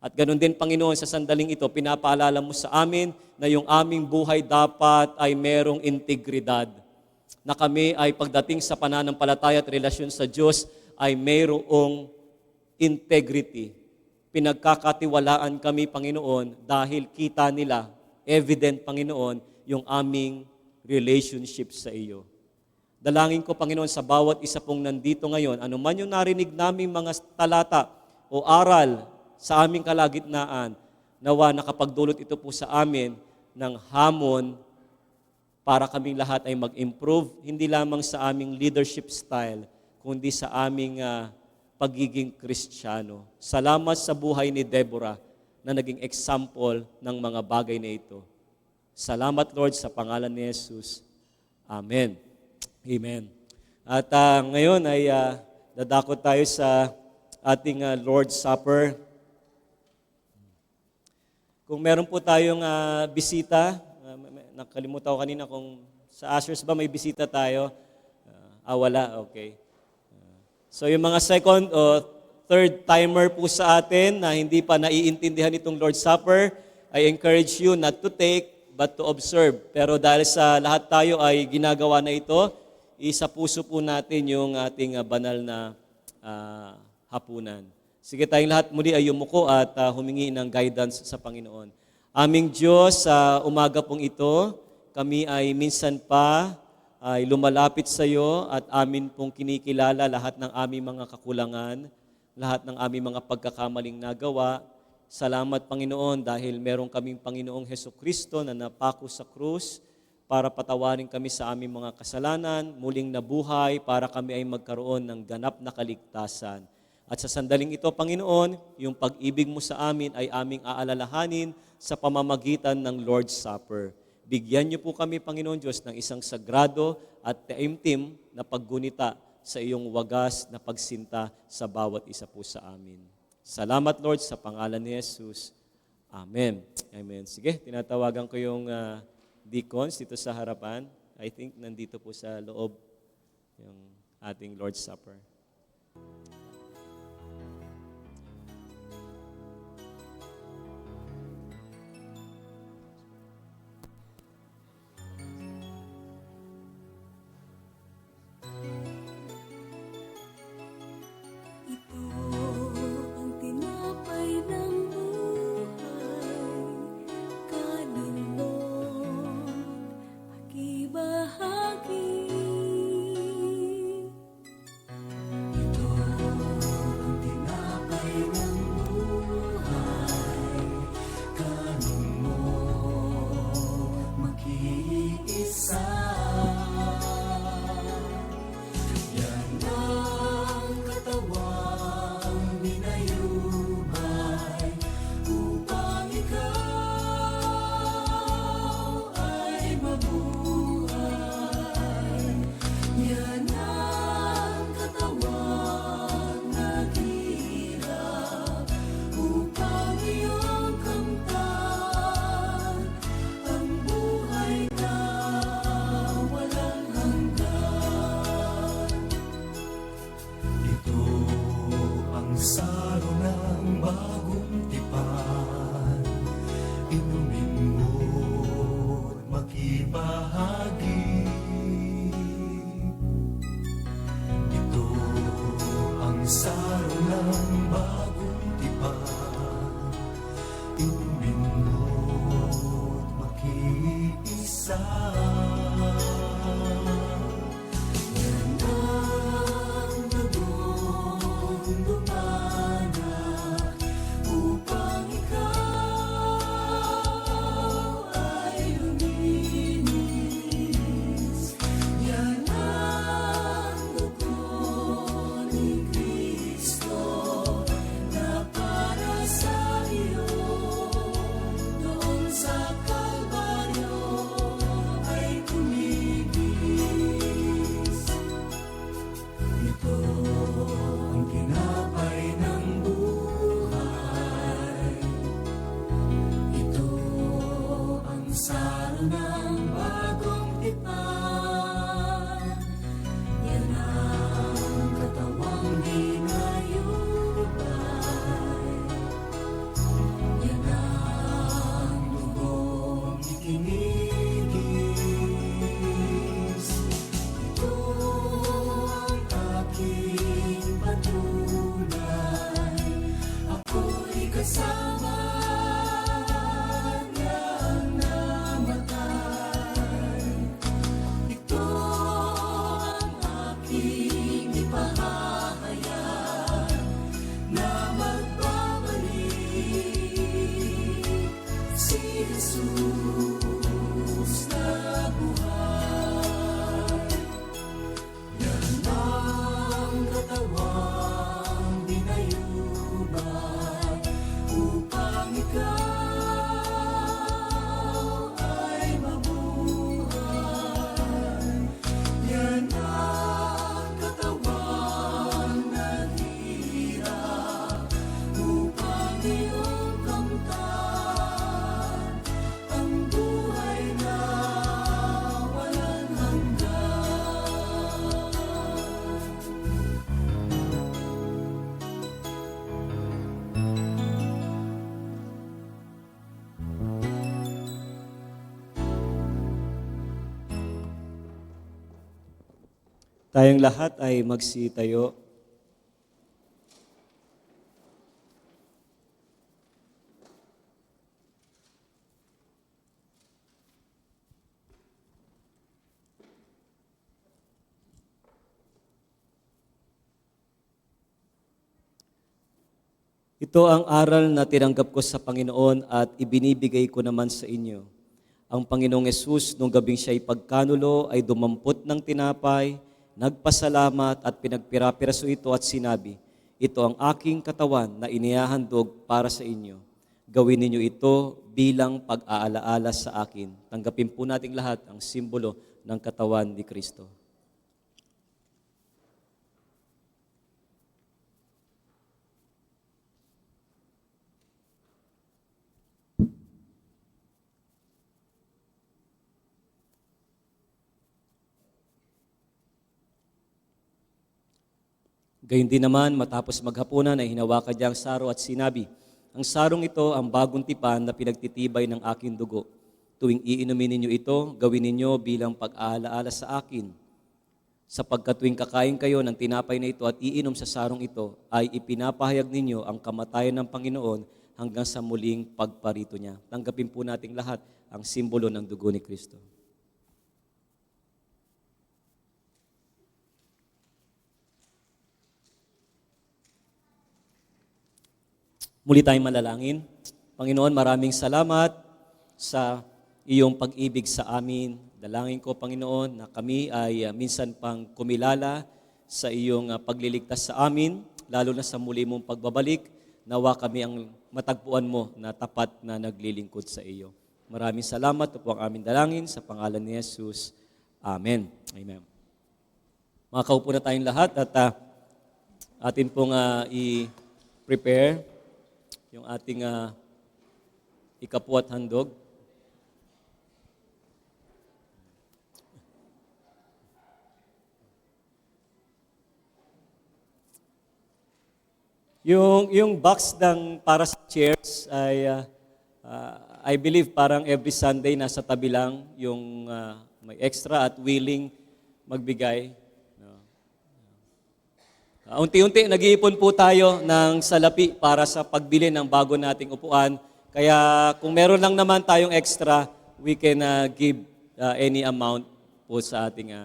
At ganun din, Panginoon, sa sandaling ito, pinapaalala mo sa amin na yung aming buhay dapat ay merong integridad. Na kami ay pagdating sa pananampalataya at relasyon sa Diyos ay mayroong integrity. Pinagkakatiwalaan kami, Panginoon, dahil kita nila, evident, Panginoon, yung aming relationship sa iyo. Dalangin ko, Panginoon, sa bawat isa pong nandito ngayon, anuman yung narinig naming mga talata o aral sa aming kalagitnaan, nawa nakapagdulot ito po sa amin ng hamon para kaming lahat ay mag-improve, hindi lamang sa aming leadership style, kundi sa aming pagiging Kristiyano. Salamat sa buhay ni Deborah na naging example ng mga bagay na ito. Salamat, Lord, sa pangalan ni Jesus. Amen. Amen. At ngayon ay dadako tayo sa ating Lord's Supper. Kung meron po tayong bisita, nakalimutan ko kanina kung sa ushers ba may bisita tayo? Wala, okay. So yung mga second o third-timer po sa atin na hindi pa naiintindihan itong Lord's Supper, I encourage you not to take, but to observe. Pero dahil sa lahat tayo ay ginagawa na ito, isa puso po natin yung ating banal na hapunan. Sige, tayong lahat muli ay yumuko at humingi ng guidance sa Panginoon. Aming Diyos, sa umaga pong ito, kami ay minsan pa ay lumalapit sa iyo at amin pong kinikilala lahat ng aming mga kakulangan, lahat ng aming mga pagkakamaling nagawa. Salamat, Panginoon, dahil meron kaming Panginoong Hesukristo na napako sa krus para patawarin kami sa aming mga kasalanan, muling nabuhay para kami ay magkaroon ng ganap na kaligtasan. At sa sandaling ito, Panginoon, yung pag-ibig mo sa amin ay aming aalalahanin sa pamamagitan ng Lord's Supper. Bigyan niyo po kami, Panginoon Diyos, ng isang sagrado at taimtim na paggunita sa iyong wagas na pagsinta sa bawat isa po sa amin. Salamat, Lord, sa pangalan ni Jesus. Amen. Amen. Sige, tinatawagan ko yung deacons dito sa harapan. I think nandito po sa loob yung ating Lord's Supper. Ito ang tinapay ng buhay, kalulot, pakibahagi. Ito ang tinapay ng buhay, kalulot, makiisa. Yan ang katawang ninayubay upang ikaw ay mabuhay. Yan ang katawang naghirap upang iyong kamtan ang buhay na walang hanggan. Ito ang saro ng bagong tipan, inumin mo't makibahagi. Ito ang saro ng bagong tipan, inumin mo't makiisa. Yan ang dugong lupa Tayong lahat ay magsitayo. Ito ang aral na tinanggap ko sa Panginoon at ibinibigay ko naman sa inyo. Ang Panginoong Yesus, nung gabing siya'y pagkanulo, ay dumampot ng tinapay, nagpasalamat at pinagpira-piraso ito at sinabi, ito ang aking katawan na inihahandog para sa inyo. Gawin ninyo ito bilang pag-aalaala sa akin. Tanggapin po nating lahat ang simbolo ng katawan ni Kristo. Gayun din naman, matapos maghapunan ay hinawakan niya ang saro at sinabi, ang sarong ito ang bagong tipan na pinagtitibay ng aking dugo. Tuwing iinumin ninyo ito, gawin ninyo bilang pag-aalaala sa akin. Sapagkat tuwing kakain kayo ng tinapay na ito at iinom sa sarong ito, ay ipinapahayag ninyo ang kamatayan ng Panginoon hanggang sa muling pagparito niya. Tanggapin po nating lahat ang simbolo ng dugo ni Kristo. Muli tayong manalangin. Panginoon, maraming salamat sa iyong pag-ibig sa amin. Dalangin ko, Panginoon, na kami ay minsan pang kumilala sa iyong pagliligtas sa amin, lalo na sa muli mong pagbabalik. Nawa kami ang matagpuan mo na tapat na naglilingkod sa iyo. Maraming salamat. Ito po ang aming dalangin sa pangalan ni Jesus. Amen. Amen. Makakaupo na tayong lahat at atin pong i-prepare yung ating ikapuat handog. Yung box ng para sa chairs ay I believe parang every Sunday nasa tabi lang yung may extra at willing magbigay. Unti-unti nag-iipon po tayo ng salapi para sa pagbili ng bago nating upuan. Kaya kung meron lang naman tayong extra, we can give any amount po sa ating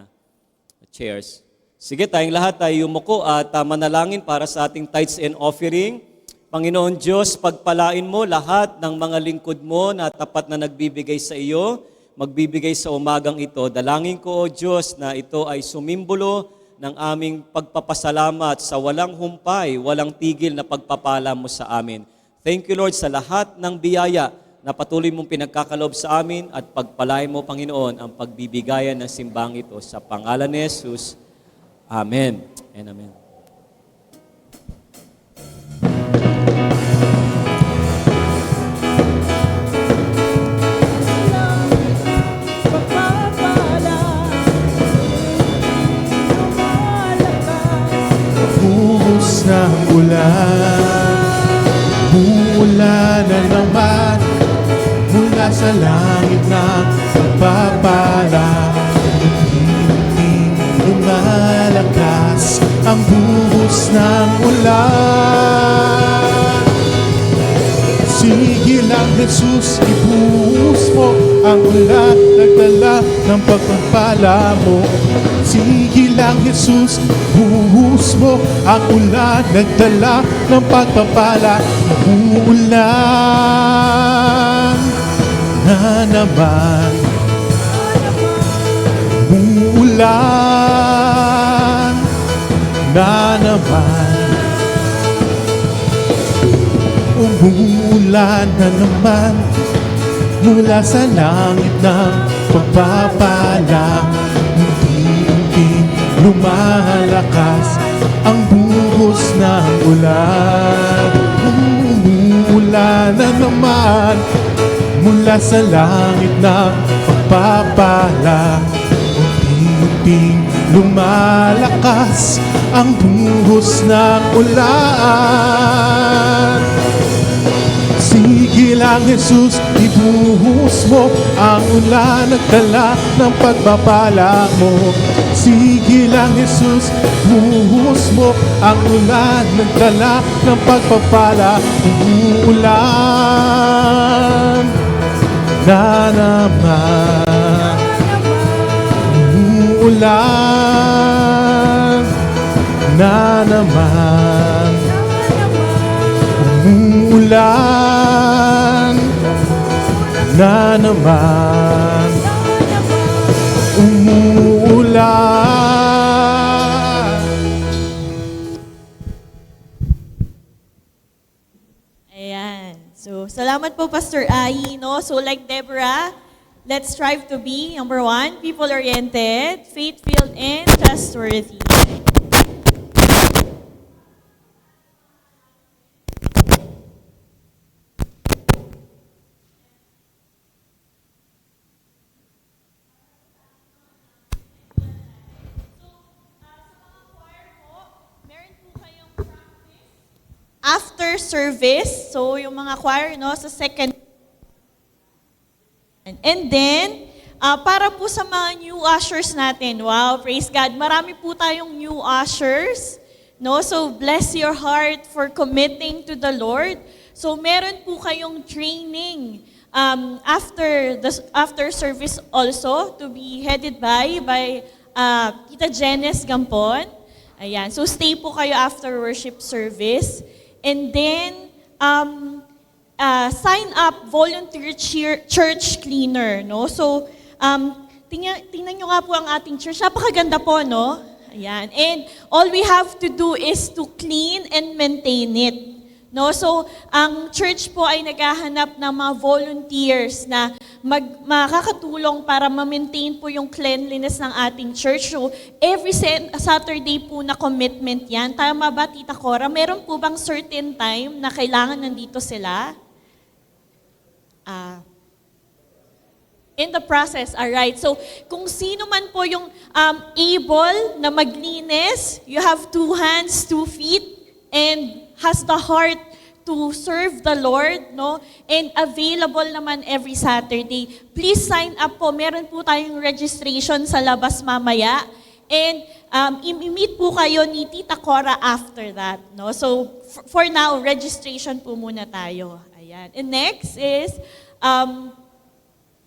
chairs. Sige, tayong lahat tayo yumuko at manalangin para sa ating tithes and offering. Panginoon Diyos, pagpalain mo lahat ng mga lingkod mo na tapat na nagbibigay sa iyo, magbibigay sa umagang ito. Dalangin ko, O Diyos, na ito ay sumimbolo ng aming pagpapasalamat sa walang humpay, walang tigil na pagpapala mo sa amin. Thank you, Lord, sa lahat ng biyaya na patuloy mong pinagkakaloob sa amin at pagpalain mo, Panginoon, ang pagbibigayan ng simbang ito. Sa pangalan ni Jesus, Amen and Amen. Buhos ng ulan, mula na naman mula sa langit ng pagpapala. Hindi lumalakas ang buhos ng ulan. Sige lang, Jesus, ibuhos mo ang ulan, nagdala ng pagpapala mo. Sige lang, Jesus, buhos mo ang ulan, nagdala ng pagpapala. Uulan na naman, uulan na naman, umuulan na naman mula sa langit ng pagpapala. Unti-unti lumalakas ang buhos ng ulan. Umuulan na naman mula sa langit ng pagpapala. Unti-unti lumalakas ang buhos ng ulan. Sige lang, lang Jesus, ibuhos mo ang ulan at dala ng pagpapala mo. Sige lang Jesus, buhos mo ang ulan at dala ng pagpapala. Umuulan na naman, umuulan na naman, umuulan na naman, umuulan. Ayan. So, salamat po, Pastor Ai. No? So, like Deborah, let's strive to be, number one, people-oriented, faith-filled, and trustworthy. After service, so yung mga choir, no, sa second. And then, para po sa mga new ushers natin, wow, praise God, marami po tayong new ushers, no? So, bless your heart for committing to the Lord. So, meron po kayong training after service also to be headed by Tita Janice Gampon. Ayan, so stay po kayo after worship service. And then, sign up volunteer church cleaner, no? So, tingnan nyo nga po ang ating church. Napakaganda po, no? Ayan. And all we have to do is to clean and maintain it. No? So, ang church po ay naghahanap ng mga volunteers na makakatulong para ma-maintain po yung cleanliness ng ating church. So, every Saturday po na commitment yan. Tama ba, Tita Cora? Meron po bang certain time na kailangan nandito sila? In the process, alright. So, kung sino man po yung able na maglinis, you have 2 hands, 2 feet, and has the heart to serve the Lord, no? And available naman every Saturday. Please sign up po. Meron po tayong registration sa labas mamaya. And i-meet po kayo ni Tita Cora after that, no? So, for now, registration po muna tayo. Ayan. And next is,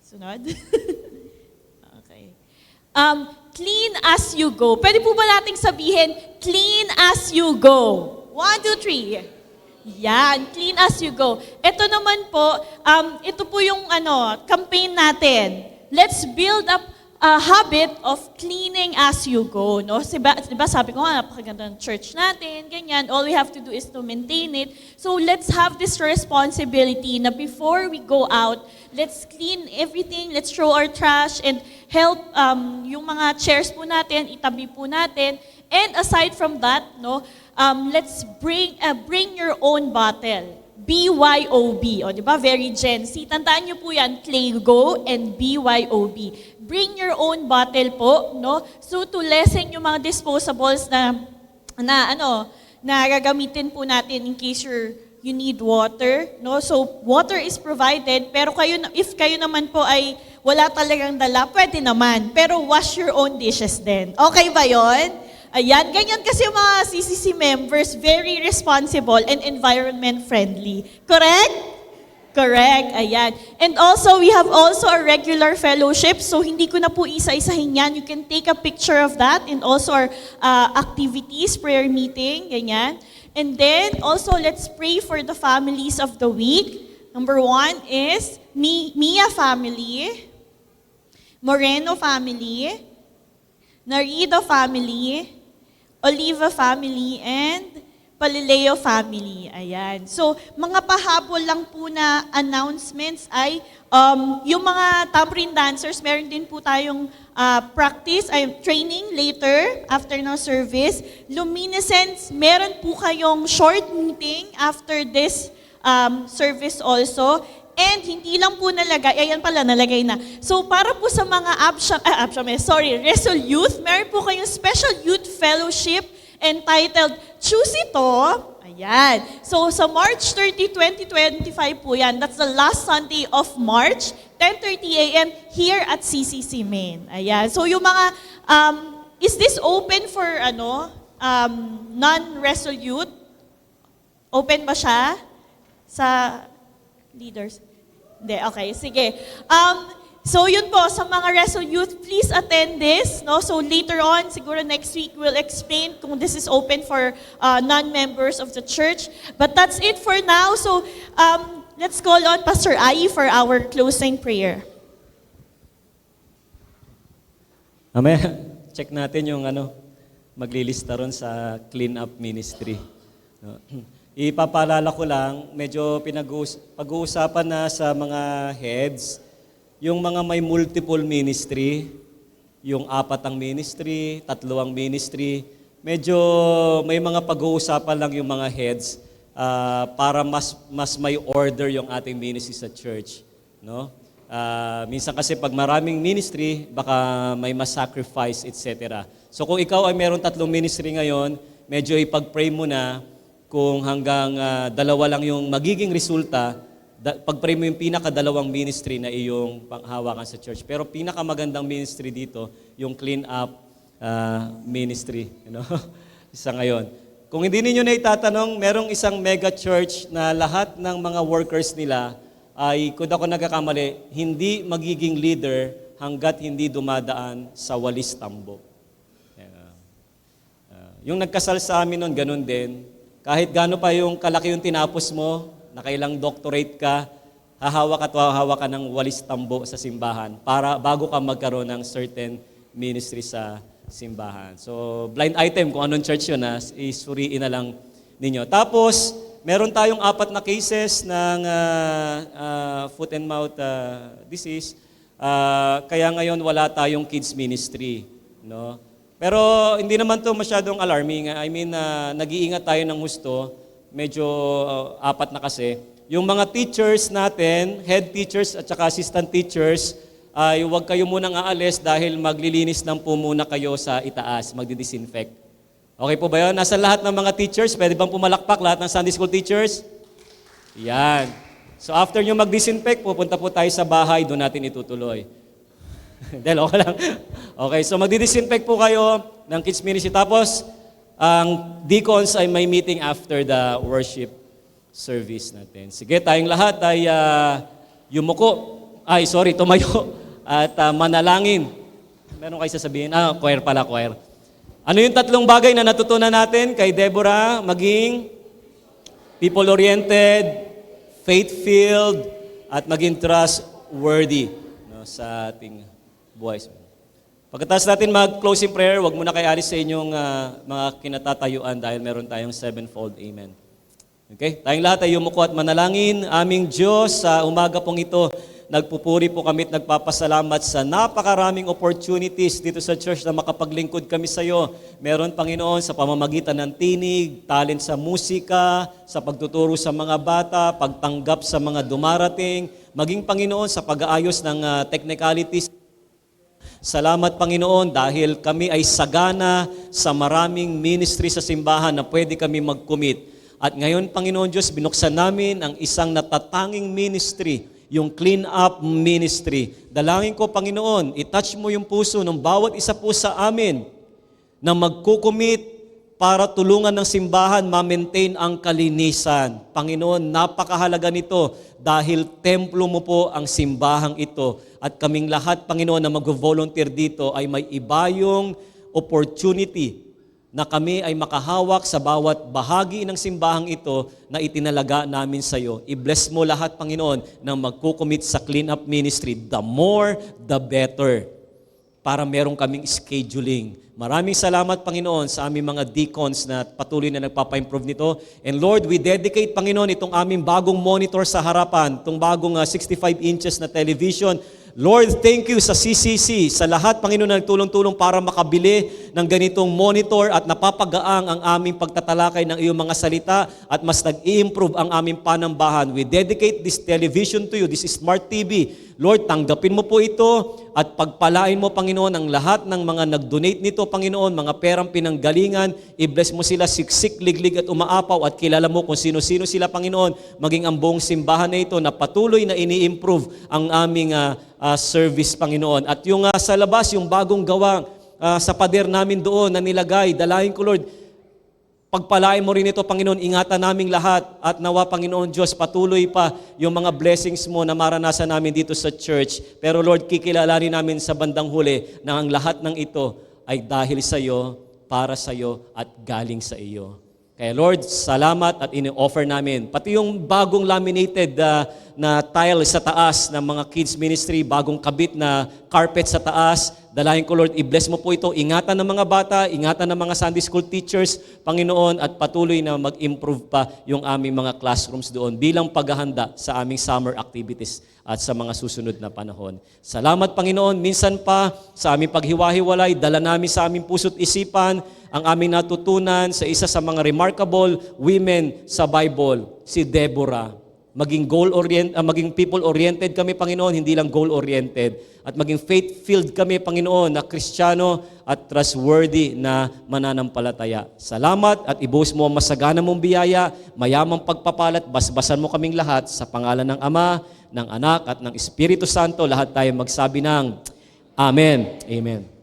sunod? Okay. Clean as you go. Pwede po ba nating sabihin, clean as you go? 1, 2, 3. Yan, clean as you go. Ito naman po, ito po yung campaign natin. Let's build up a habit of cleaning as you go. No? Diba sabi ko nga, napakaganda ng church natin, ganyan. All we have to do is to maintain it. So let's have this responsibility na before we go out, let's clean everything, let's throw our trash, and help yung mga chairs po natin, itabi po natin. And aside from that, no, let's bring your own bottle. BYOB. O, di ba? Very Gen Z. Tandaan niyo po yan, Claygo and BYOB. Bring your own bottle po, no? So, to lessen yung mga disposables na gagamitin po natin in case you need water, no? So, water is provided, pero if kayo naman po ay wala talagang dala, pwede naman. Pero wash your own dishes din. Okay ba yon? Ayan, ganyan kasi yung mga CCC members, very responsible and environment friendly. Correct? Correct, ayan. And also, we have also a regular fellowship, so hindi ko na po isa-isahin yan. You can take a picture of that, and also our activities, prayer meeting, ganyan. And then, also, let's pray for the families of the week. Number 1 is Mia family, Moreno family, Narido family, Oliva family, and Palileo family. Ayan. So, mga pahabol lang po na announcements ay yung mga tambourine dancers, meron din po tayong training later after ng service. Luminescence, meron po kayong short meeting after this service also. And hindi lang po nalagay, ayan pala, nalagay na. So para po sa mga Resolute, meron po kayong special youth fellowship entitled Choose Ito. Ayan. So sa March 30, 2025 po yan. That's the last Sunday of March, 10:30 a.m. here at CCC Main. Ayan. So yung mga, is this open for non-resolute? Open ba siya sa leaders? Hindi, okay, sige. So yun po, sa mga resolute, please attend this. No? So later on, siguro next week, we'll explain kung this is open for non-members of the church. But that's it for now. So let's call on Pastor Ai for our closing prayer. Amen. Check natin yung maglilista ron sa clean up ministry. No? Ipapaalala ko lang, medyo pag-uusapan na sa mga heads, yung mga may multiple ministry, yung 4 ang ministry, 3 ang ministry, medyo may mga pag-uusapan lang yung mga heads para mas may order yung ating ministry sa church. No? Minsan kasi pag maraming ministry, baka may mas-sacrifice, etc. So kung ikaw ay meron 3 ministry ngayon, medyo ipag-pray mo na kung hanggang 2 lang yung magiging resulta, pag-pray mo yung pinaka-2 ministry na iyong panghawakan sa church. Pero pinakamagandang ministry dito, yung clean up ministry. Isa ngayon. Kung hindi ninyo na itatanong, merong isang mega church na lahat ng mga workers nila ay, kung ako nagkakamali, hindi magiging leader hanggat hindi dumadaan sa walis tambo. Yung nagkasal sa amin nun, ganun din. Kahit gaano pa yung kalaki yung tinapos mo, nakailang doctorate ka, hahawak ka ng walis tambo sa simbahan para bago ka magkaroon ng certain ministry sa simbahan. So, blind item kung anong church yun, isuriin na lang ninyo. Tapos, meron tayong 4 na cases ng foot and mouth disease. Kaya ngayon wala tayong kids ministry. No? Pero hindi naman to masyadong alarming. I mean, nag-iingat tayo ng husto. Medyo 4 na kasi. Yung mga teachers natin, head teachers at saka assistant teachers, ay huwag kayo munang aalis dahil maglilinis lang po muna kayo sa itaas, magdi-disinfect. Okay po ba yun? Nasa lahat ng mga teachers, pwede bang pumalakpak lahat ng Sunday school teachers? Yan. So after nyo mag-disinfect, pupunta po tayo sa bahay, doon natin itutuloy. Dahil okay lang. Okay, so magdi-disinfect po kayo ng kids ministry. Tapos, ang deacons ay may meeting after the worship service natin. Sige, tayong lahat ay tumayo at manalangin. Meron kayo sasabihin? Choir pala, choir. Ano yung 3 bagay na natutunan natin kay Deborah? Maging people-oriented, faith-filled, at maging trustworthy sa ating buhay. Pagkatapos natin mag-closing prayer, huwag muna kayo alis sa inyong mga kinatatayuan dahil meron tayong 7-fold amen. Okay? Tayong lahat ay yumuko at manalangin. Aming Diyos, sa umaga pong ito, nagpupuri po kami at nagpapasalamat sa napakaraming opportunities dito sa church na makapaglingkod kami sa iyo. Meron, Panginoon, sa pamamagitan ng tinig, talent sa musika, sa pagtuturo sa mga bata, pagtanggap sa mga dumarating, maging, Panginoon, sa pag-aayos ng technicalities. Salamat, Panginoon, dahil kami ay sagana sa maraming ministry sa simbahan na pwede kami mag-commit. At ngayon, Panginoon Diyos, binuksan namin ang isang natatanging ministry, yung clean up ministry. Dalangin ko, Panginoon, itouch mo yung puso ng bawat isa po sa amin na magkukumit para tulungan ng simbahan ma-maintain ang kalinisan. Panginoon, napakahalaga nito dahil templo mo po ang simbahang ito. At kaming lahat, Panginoon, na mag-volunteer dito ay may ibayong opportunity na kami ay makahawak sa bawat bahagi ng simbahang ito na itinalaga namin sa iyo. I-bless mo lahat, Panginoon, na magkukumit sa clean up ministry. The more, the better. Para meron kaming scheduling. Maraming salamat, Panginoon, sa aming mga deacons na patuloy na nagpapa-improve nito. And Lord, we dedicate, Panginoon, itong aming bagong monitor sa harapan, itong bagong 65 inches na television. Lord, thank you sa CCC, sa lahat, Panginoon, na nagtulong-tulong para makabili ng ganitong monitor at napapagaang ang aming pagtatalakay ng iyong mga salita at mas nag-i-improve ang aming panambahan. We dedicate this television to you, this is Smart TV. Lord, tanggapin mo po ito at pagpalain mo, Panginoon, ang lahat ng mga nag-donate nito, Panginoon, mga perang pinanggalingan, i-bless mo sila siksik, liglig at umaapaw at kilala mo kung sino-sino sila, Panginoon, maging ang buong simbahan na ito na patuloy na ini-improve ang aming service, Panginoon. At yung sa labas, yung bagong gawa sa pader namin doon na nilagay, dalahin ko, Lord, pagpalain mo rin ito, Panginoon, ingatan naming lahat at nawa, Panginoon Diyos, patuloy pa yung mga blessings mo na maranasan namin dito sa church. Pero Lord, kikilalanin namin sa bandang huli na ang lahat ng ito ay dahil sa iyo, para sa iyo at galing sa iyo. Kaya Lord, salamat at ini-offer namin. Pati yung bagong laminated na tile sa taas ng mga kids ministry, bagong kabit na carpet sa taas, dalahin ko Lord, i-bless mo po ito. Ingatan ng mga bata, ingatan ng mga Sunday school teachers, Panginoon, at patuloy na mag-improve pa yung aming mga classrooms doon bilang paghahanda sa aming summer activities at sa mga susunod na panahon. Salamat, Panginoon. Minsan pa sa aming paghiwa-hiwalay, dala namin sa aming puso't isipan ang aming natutunan sa isa sa mga remarkable women sa Bible, si Deborah. Maging people-oriented kami, Panginoon, hindi lang goal-oriented. At maging faith-filled kami, Panginoon, na Kristiyano at trustworthy na mananampalataya. Salamat at ibuhos mo ang masagana mong biyaya, mayamang pagpapalat, basbasan mo kaming lahat sa pangalan ng Ama, ng Anak at ng Espiritu Santo. Lahat tayo magsabi ng Amen. Amen.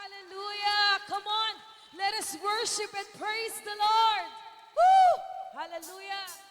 Hallelujah! Come on, let us worship and praise the Lord. Woo! Hallelujah!